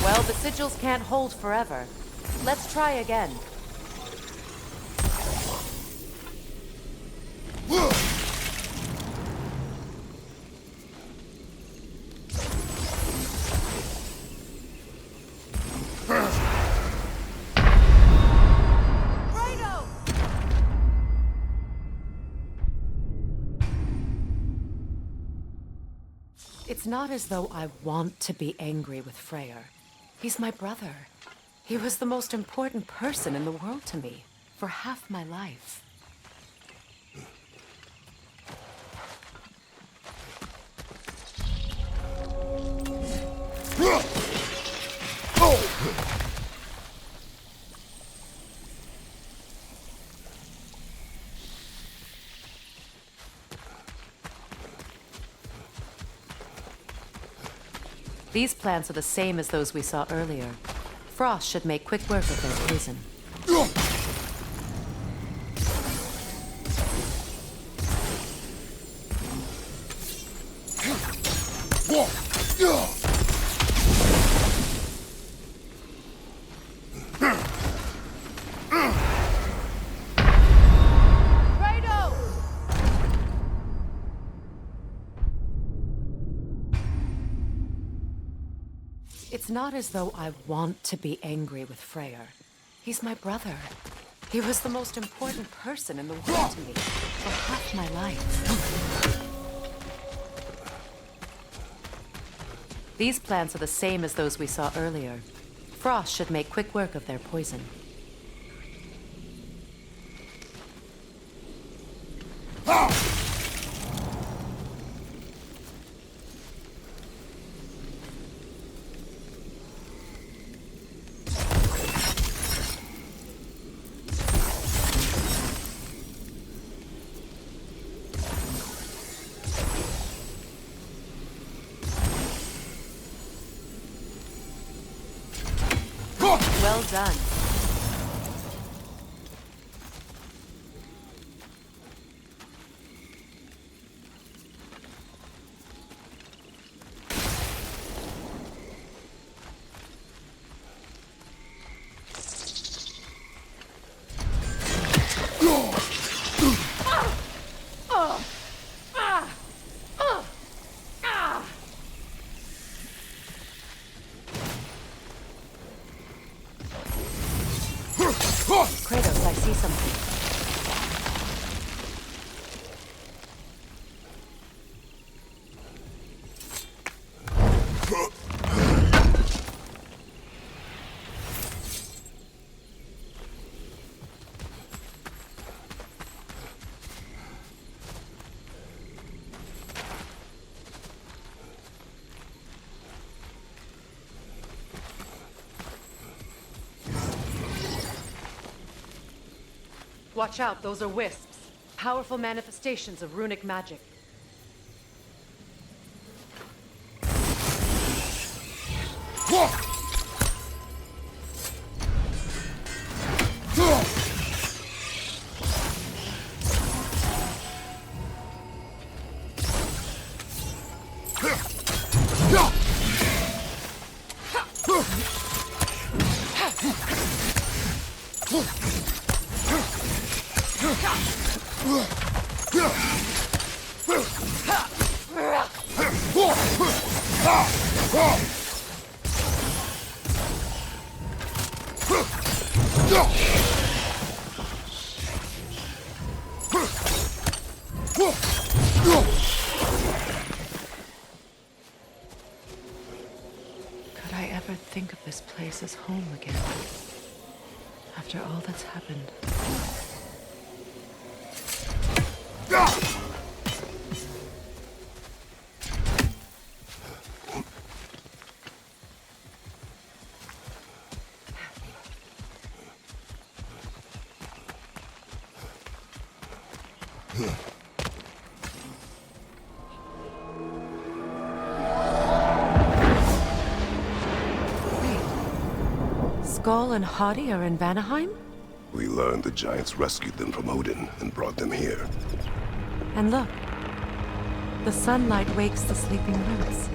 Well, the sigils can't hold forever. Let's try again. It's not as though I want to be angry with Freyr. He's my brother. He was the most important person in the world to me for half my life. These plants are the same as those we saw earlier. Frost should make quick work of their poison. It's not as though I want to be angry with Freyr. He's my brother. He was the most important person in the world to me for half my life. These plants are the same as those we saw earlier. Frost should make quick work of their poison. Well done. Kratos, I see something. Watch out, those are wisps. Powerful manifestations of runic magic. Could I ever think of this place as home again? After all that's happened. Skull and Hadi are in Vanaheim? We learned the giants rescued them from Odin and brought them here. And look, the sunlight wakes the sleeping roots.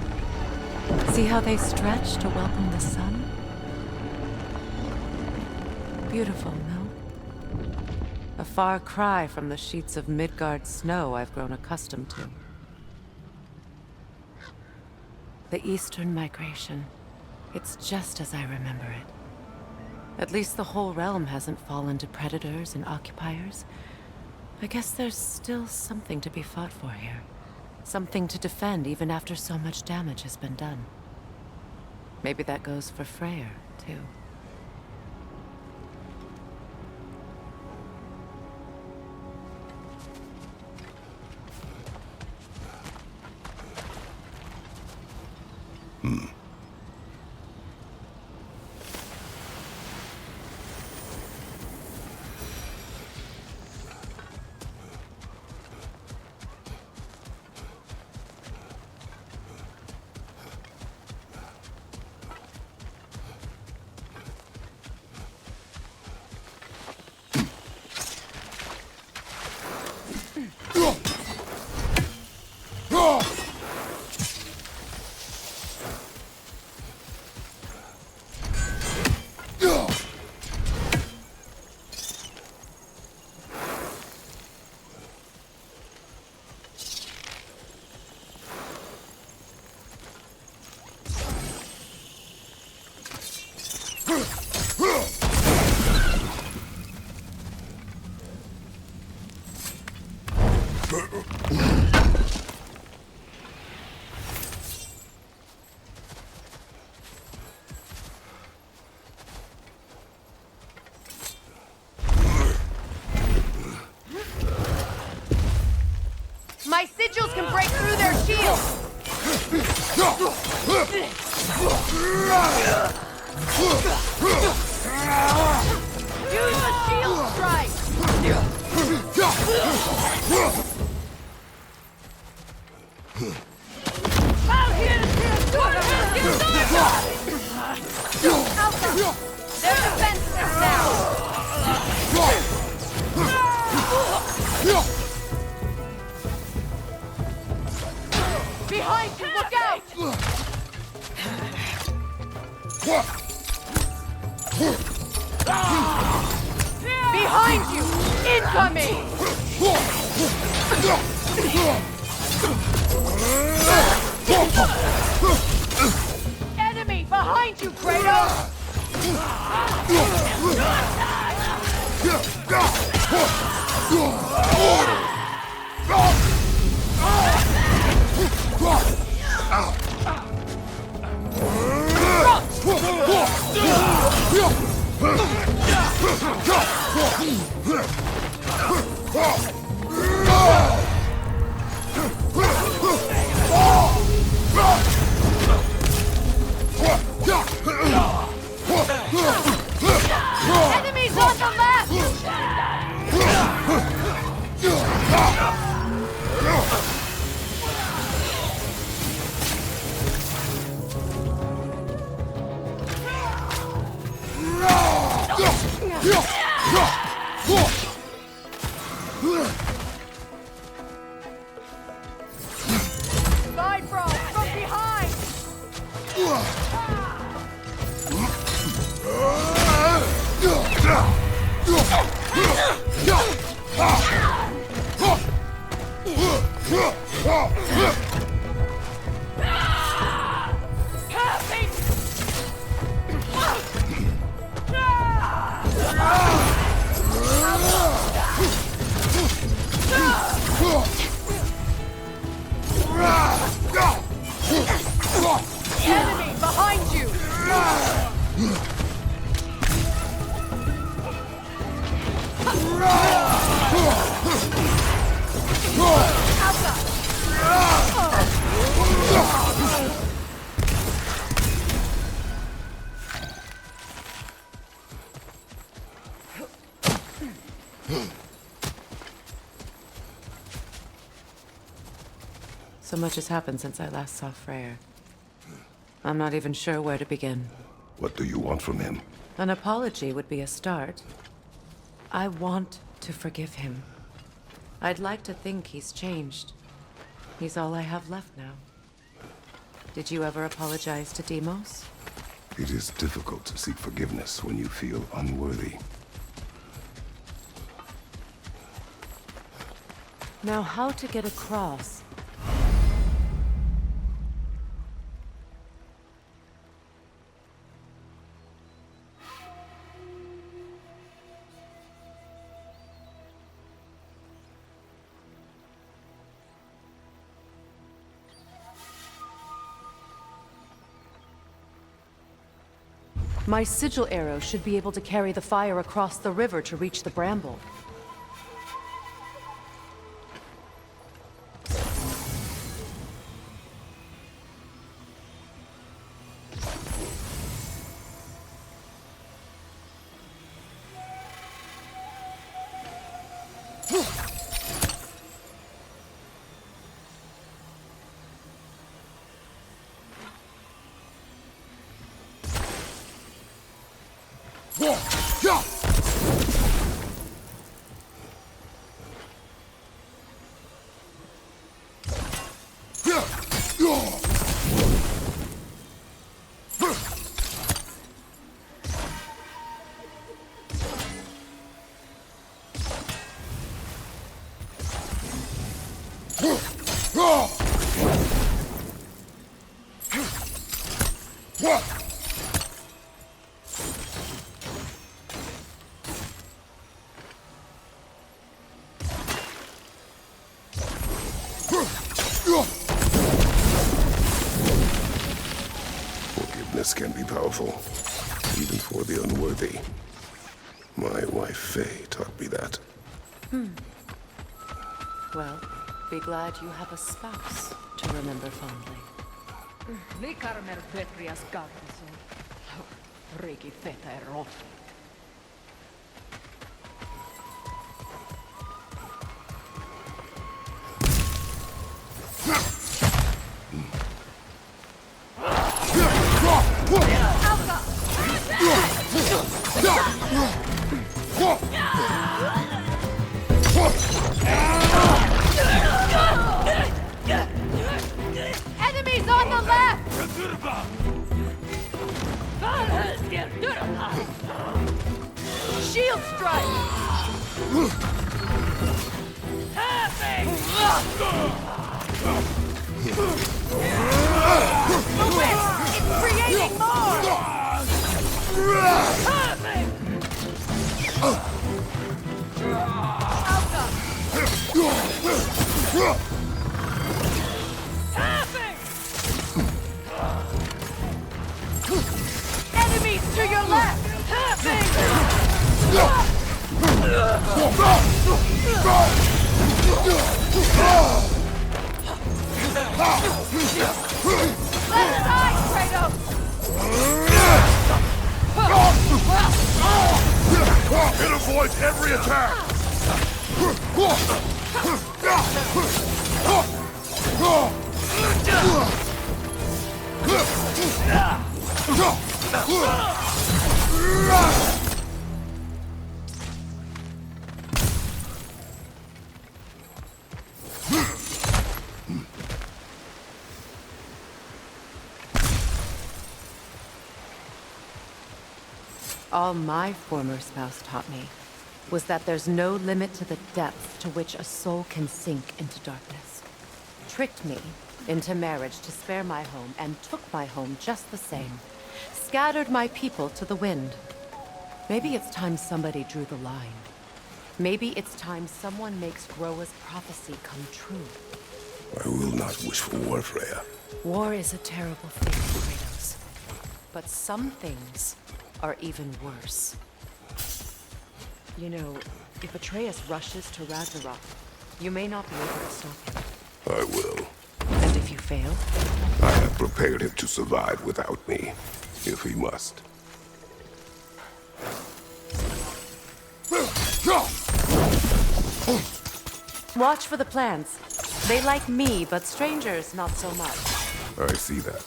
See how they stretch to welcome the sun? Beautiful, no? A far cry from the sheets of Midgard snow I've grown accustomed to. The Eastern Migration. It's just as I remember it. At least the whole realm hasn't fallen to predators and occupiers. I guess there's still something to be fought for here. Something to defend even after so much damage has been done. Maybe that goes for Freyr, too. My sigils can break through their shields! Use the shield strike! Out here! They're defenseless now! Behind you, look out! Behind you! Incoming! Enemy behind you, Kratos! Enemies on the left! Vibro, from behind! Enemy behind you! So much has happened since I last saw Freyr. I'm not even sure where to begin. What do you want from him? An apology would be a start. I want to forgive him. I'd like to think he's changed. He's all I have left now. Did you ever apologize to Deimos? It is difficult to seek forgiveness when you feel unworthy. Now, how to get across? My sigil arrow should be able to carry the fire across the river to reach the bramble. Forgiveness can be powerful, even for the unworthy. My wife, Faye, taught me that. Well, be glad you have a spouse to remember fondly. Enemies on the left! Shield strike! The whip! It's creating more! Enemies to your left! Left side, Kratos! It avoids every attack! All my former spouse taught me was that there's no limit to the depths to which a soul can sink into darkness. Tricked me into marriage to spare my home and took my home just the same. Scattered my people to the wind. Maybe it's time somebody drew the line. Maybe it's time someone makes Groa's prophecy come true. I will not wish for war, Freyr. War is a terrible thing, Kratos. But some things are even worse. You know, if Atreus rushes to Ragnarok, you may not be able to stop him. I will. And if you fail? I have prepared him to survive without me, if he must. Watch for the plants. They like me, but strangers not so much. I see that.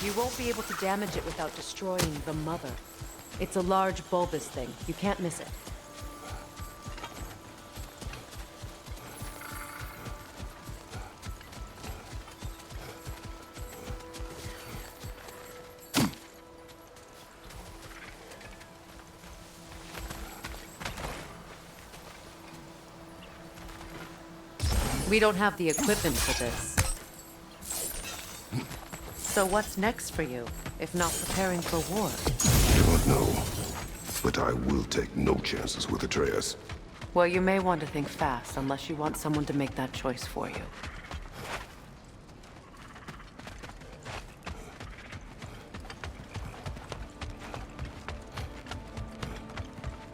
You won't be able to damage it without destroying the mother. It's a large bulbous thing. You can't miss it. We don't have the equipment for this. So what's next for you, if not preparing for war? I don't know, but I will take no chances with Atreus. Well, you may want to think fast, unless you want someone to make that choice for you.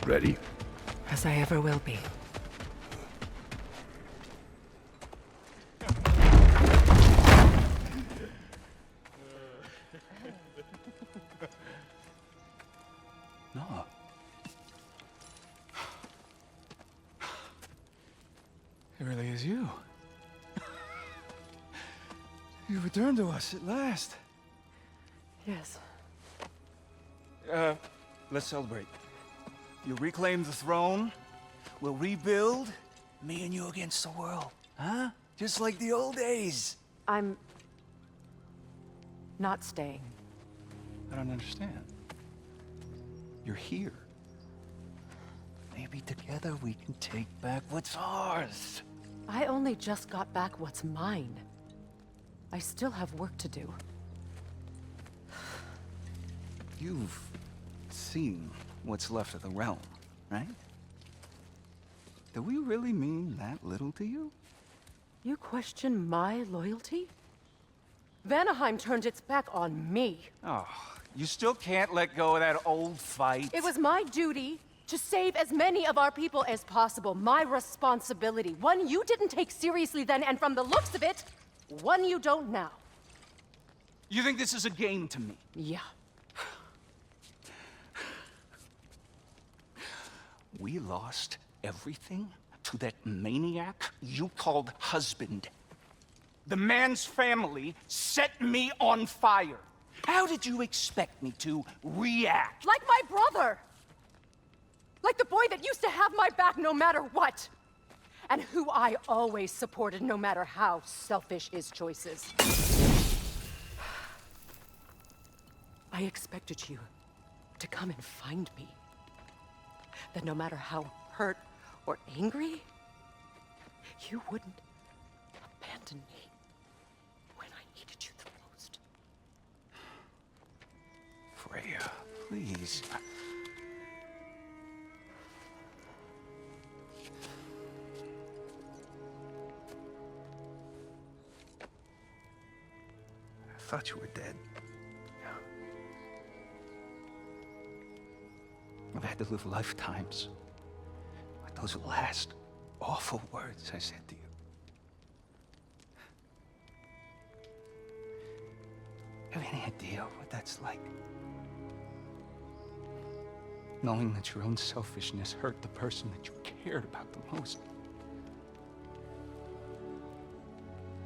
Ready? As I ever will be. No. It really is you. You returned to us at last. Yes. Let's celebrate. You reclaim the throne. We'll rebuild. Me and you against the world. Huh? Just like the old days. I'm not staying. I don't understand. You're here. Maybe together we can take back what's ours. I only just got back what's mine. I still have work to do. You've seen what's left of the realm, right? Do we really mean that little to you? You question my loyalty? Vanaheim turned its back on me. Oh, you still can't let go of that old fight? It was my duty to save as many of our people as possible. My responsibility. One you didn't take seriously then, and from the looks of it, one you don't now. You think this is a game to me? Yeah. We lost everything to that maniac you called husband. The man's family set me on fire. How did you expect me to react? Like my brother! Like the boy that used to have my back no matter what. And who I always supported no matter how selfish his choices. I expected you to come and find me. That no matter how hurt or angry, you wouldn't abandon me when I needed you the most. Freya, please. I thought you were dead. I've had to live lifetimes with those last awful words I said to you. Have any idea what that's like? Knowing that your own selfishness hurt the person that you cared about the most.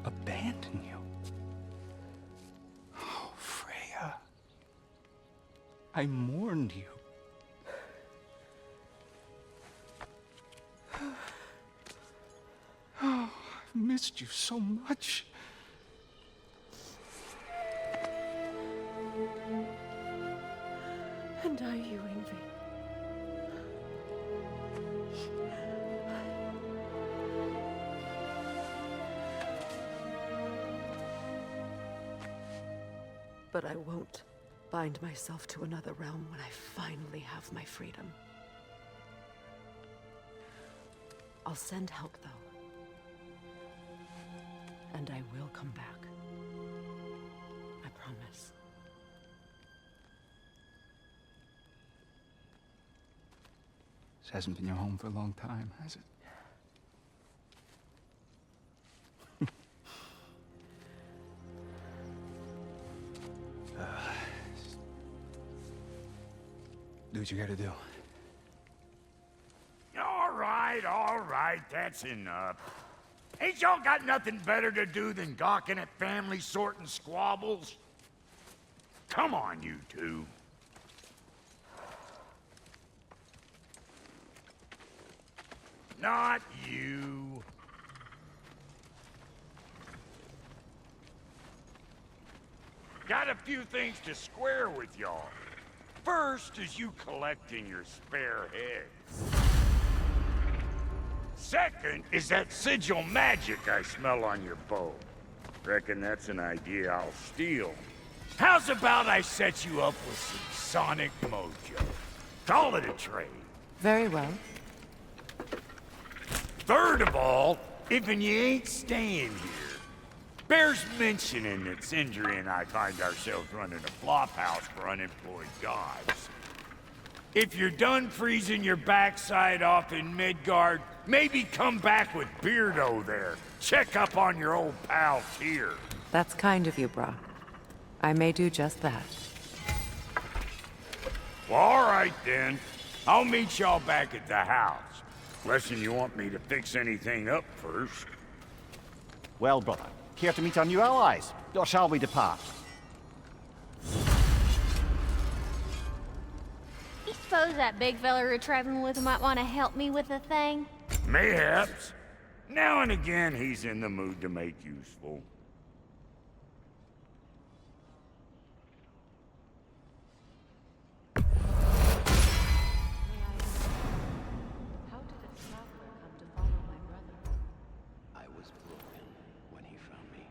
Abandon you. Oh, Freya. I mourned you. Oh, I've missed you so much. And I, you, Ingvi. But I won't bind myself to another realm when I finally have my freedom. I'll send help, though. And I will come back. I promise. This hasn't been your home for a long time, has it? Do what you gotta do. All right, that's enough. Ain't y'all got nothing better to do than gawking at family sorting squabbles? Come on, you two. Not you. Got a few things to square with y'all. First is you collecting your spare heads. Second is that sigil magic I smell on your bow. Reckon that's an idea I'll steal. How's about I set you up with some sonic mojo? Call it a trade. Very well. Third of all, if you ain't staying here, bears mentioning that Sindri and I find ourselves running a flop house for unemployed gods. If you're done freezing your backside off in Midgard, maybe come back with Beardo there. Check up on your old pal Tyr. That's kind of you, brah. I may do just that. Well, all right then. I'll meet y'all back at the house. Unless you want me to fix anything up first. Well, brother, care to meet our new allies? Or shall we depart? You suppose that big fella we're traveling with might want to help me with a thing? Mayhaps. Now and again, he's in the mood to make useful. I was broken when he found me.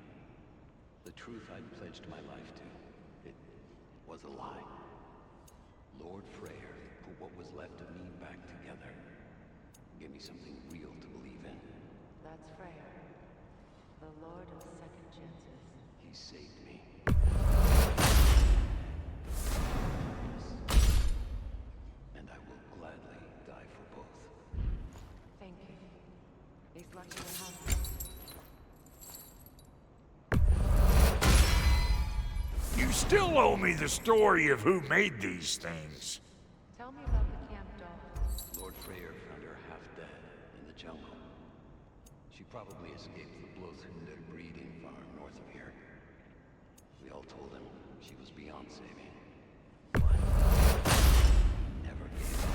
The truth I'd pledged my life to, it was a lie. Lord Freyr put what was left of me back together. Gave me something real to believe in. That's Freyr, the Lord of Second Chances. He saved me. And I will gladly die for both. Thank you. These lucky will help. You still owe me the story of who made these things. Tell me about the camp doll. Lord Freyr found her half dead in the jungle. She probably escaped the Blothunde breeding farm north of here. We all told him she was beyond saving. But never gave up.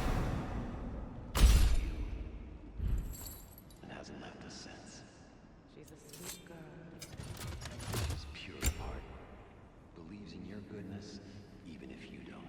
goodness, even if you don't.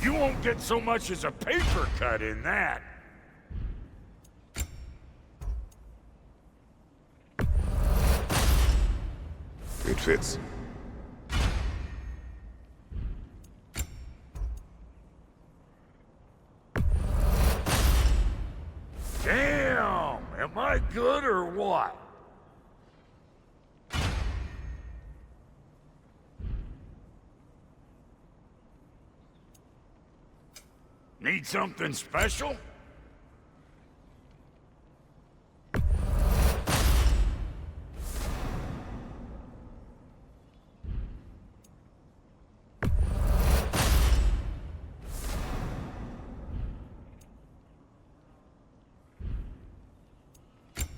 You won't get so much as a paper cut in that. It fits. Damn! Am I good or what? Need something special?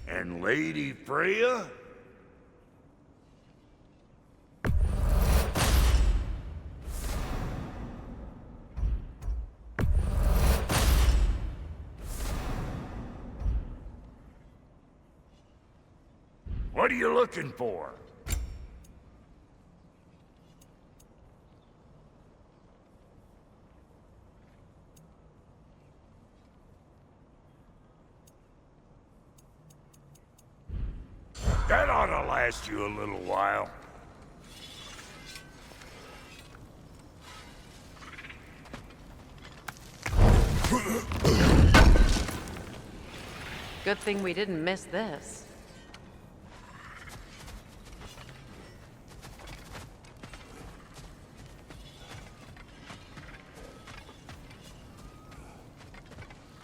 And Lady Freya? What are you looking for? That ought to last you a little while. Good thing we didn't miss this.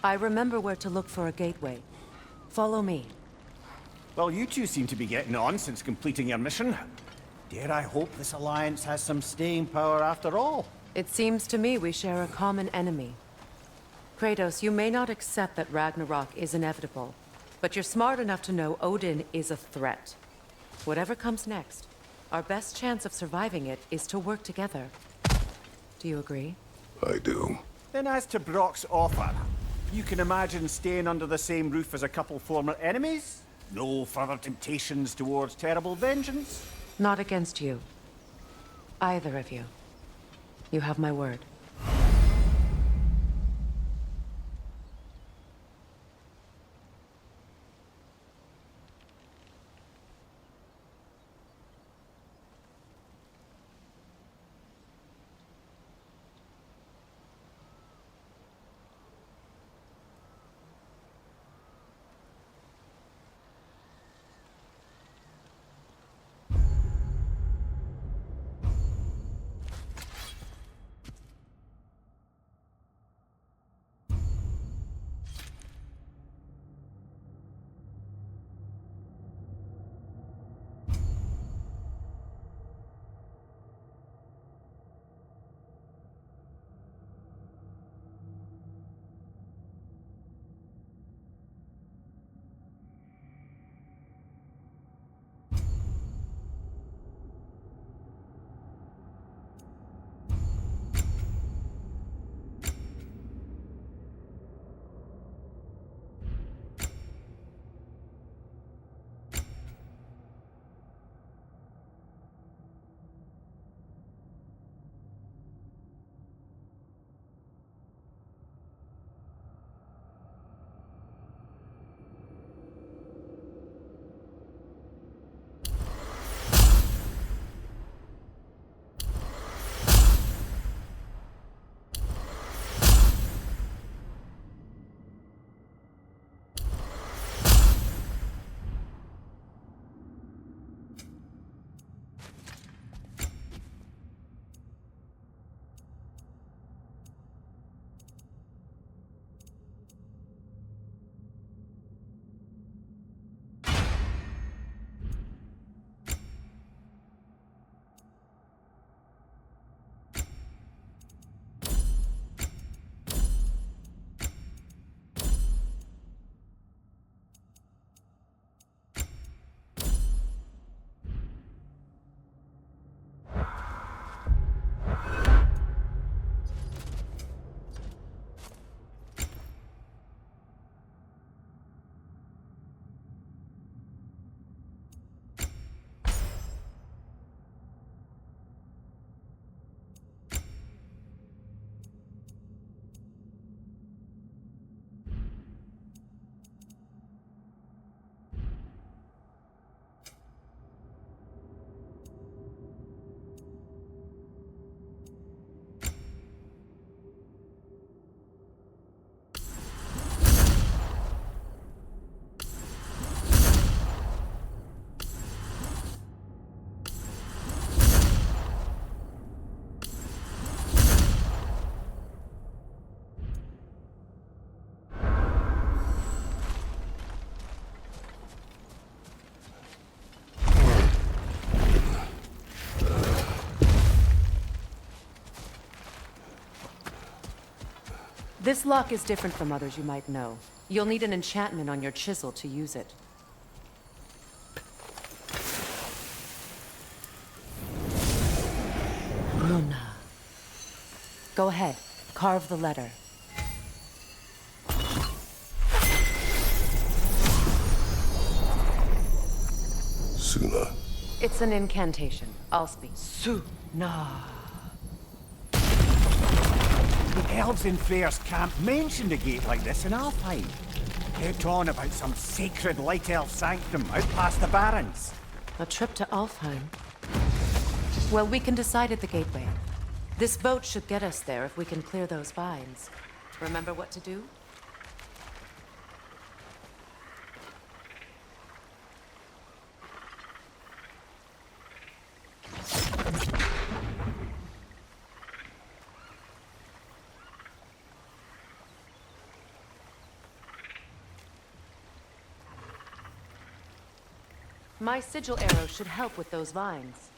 I remember where to look for a gateway. Follow me. Well, you two seem to be getting on since completing your mission. Dare I hope this alliance has some staying power after all? It seems to me we share a common enemy. Kratos, you may not accept that Ragnarok is inevitable, but you're smart enough to know Odin is a threat. Whatever comes next, our best chance of surviving it is to work together. Do you agree? I do. Then as to Brock's offer, you can imagine staying under the same roof as a couple former enemies? No further temptations towards terrible vengeance? Not against you. Either of you. You have my word. This lock is different from others you might know. You'll need an enchantment on your chisel to use it. Luna. Go ahead. Carve the letter. Suna. It's an incantation. I'll speak. Suna. The elves in Freyr's camp mentioned a gate like this in Alfheim. Kept on about some sacred light elf sanctum out past the barrens. A trip to Alfheim? Well, we can decide at the gateway. This boat should get us there if we can clear those vines. Remember what to do? My sigil arrow should help with those vines.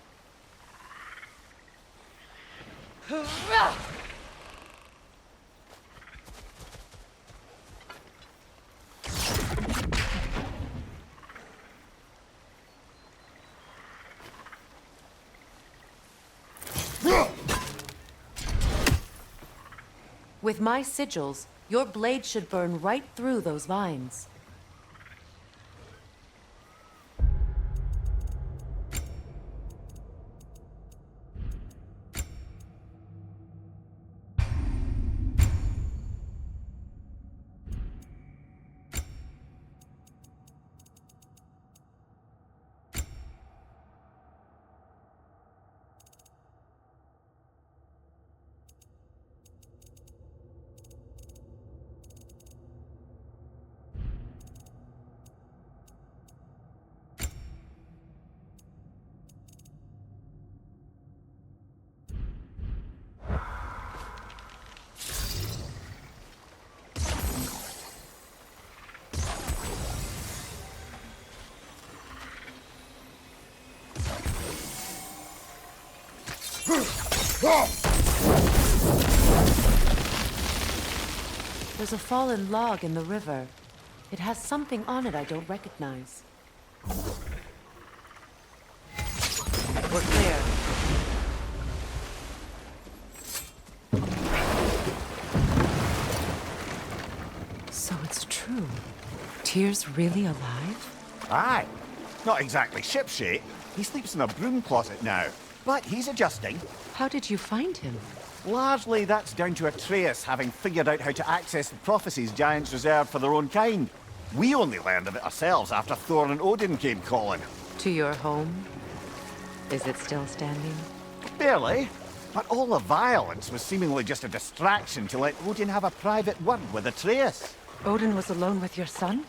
With my sigils, your blade should burn right through those vines. There's a fallen log in the river. It has something on it I don't recognize. We're clear. So it's true. Tyr's really alive? Aye. Not exactly shipshape. He sleeps in a broom closet now. But he's adjusting. How did you find him? Largely, that's down to Atreus having figured out how to access the prophecies giants reserved for their own kind. We only learned of it ourselves after Thor and Odin came calling. To your home? Is it still standing? Barely. But all the violence was seemingly just a distraction to let Odin have a private word with Atreus. Odin was alone with your son?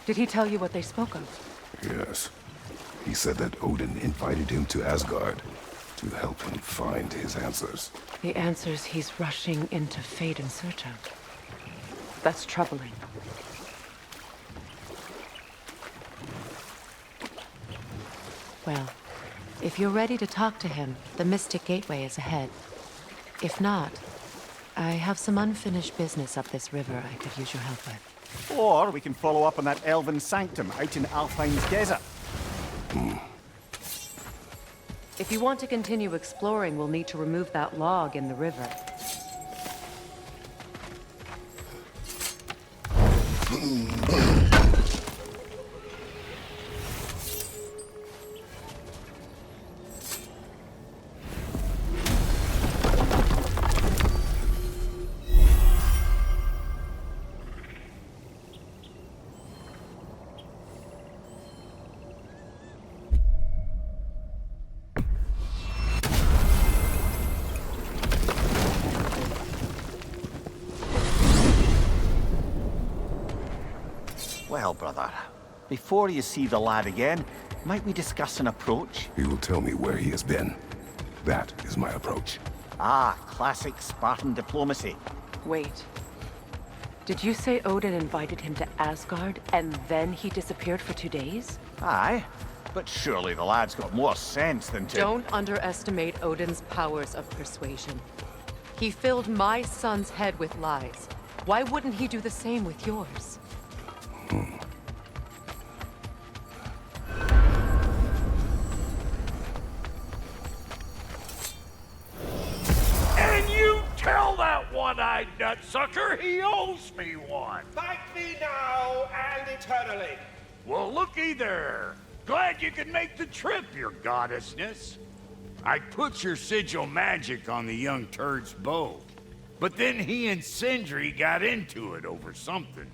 Did he tell you what they spoke of? Yes. He said that Odin invited him to Asgard to help him find his answers. The answers he's rushing into fate in search of. That's troubling. Well, if you're ready to talk to him, the Mystic Gateway is ahead. If not, I have some unfinished business up this river I could use your help with. Or we can follow up on that elven sanctum out in Alfheim's desert. If you want to continue exploring, we'll need to remove that log in the river. Well, brother, before you see the lad again, might we discuss an approach? He will tell me where he has been. That is my approach. Ah, classic Spartan diplomacy. Wait. Did you say Odin invited him to Asgard, and then he disappeared for 2 days? Aye, but surely the lad's got more sense than to... Don't underestimate Odin's powers of persuasion. He filled my son's head with lies. Why wouldn't he do the same with yours? And you tell that one-eyed nutsucker he owes me one. Fight me now and eternally. Well, looky there. Glad you could make the trip, your goddessness. I put your sigil magic on the young turd's bow. But then he and Sindri got into it over something.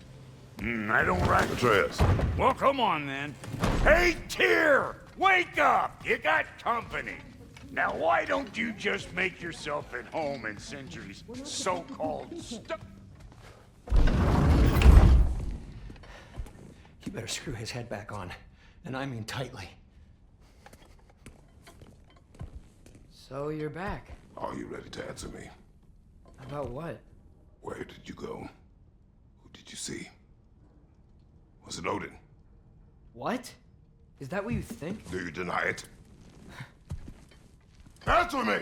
I don't like... Atreus. Well, come on, then. Hey, Tyr! Wake up! You got company. Now, why don't you just make yourself at home in Sindri's so-called stuff? You better screw his head back on. And I mean tightly. So you're back. Are you ready to answer me? About what? Where did you go? Who did you see? Was it Odin? What? Is that what you think? Do you deny it? Answer me!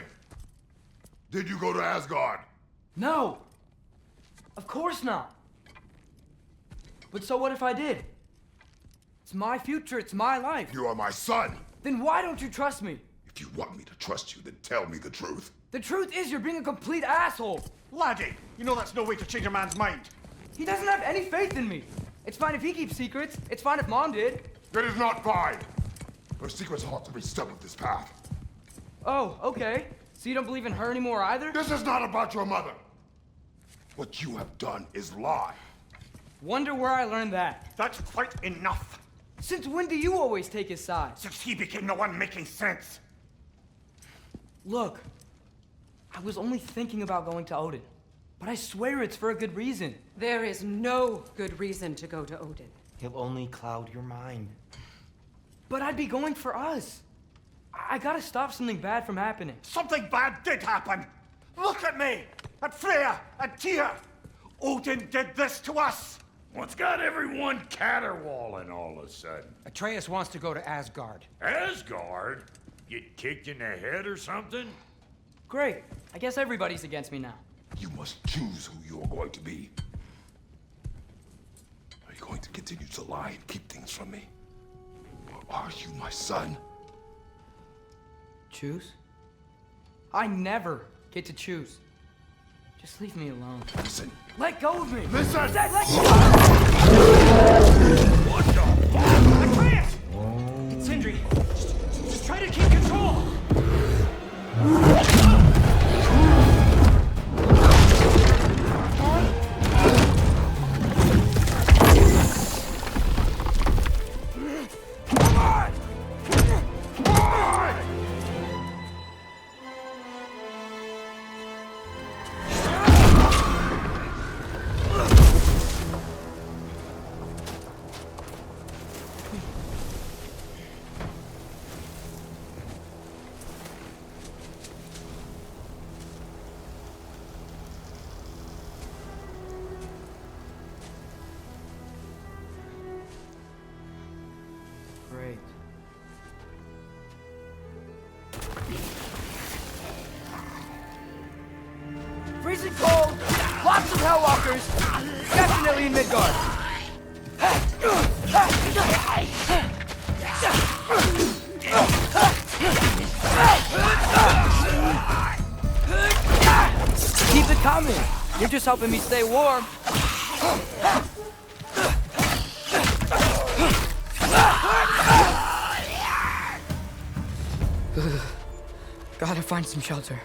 Did you go to Asgard? No! Of course not! But so what if I did? It's my future, it's my life. You are my son! Then why don't you trust me? If you want me to trust you, then tell me the truth. The truth is you're being a complete asshole! Laddie, you know that's no way to change a man's mind. He doesn't have any faith in me. It's fine if he keeps secrets. It's fine if Mom did. It is not fine! Her secrets ought to be step of this path. Oh, okay. So you don't believe in her anymore either? This is not about your mother! What you have done is lie. Wonder where I learned that. That's quite enough. Since when do you always take his side? Since he became the one making sense. Look, I was only thinking about going to Odin. But I swear it's for a good reason. There is no good reason to go to Odin. He'll only cloud your mind. But I'd be going for us. I gotta stop something bad from happening. Something bad did happen. Look at me, at Freyr, at Tyr. Odin did this to us. What's got everyone caterwauling all of a sudden? Atreus wants to go to Asgard. Asgard? Get kicked in the head or something? Great. I guess everybody's against me now. You must choose who you are going to be. Are you going to continue to lie and keep things from me? Or are you my son? Choose? I never get to choose. Just leave me alone. Listen. Let go of me! Listen! I said let go! What the fuck? Atreus! Sindri, just try to keep control! Great. Freezing cold, lots of Hellwalkers, definitely in Midgard. Keep it coming. You're just helping me stay warm. Gotta find some shelter.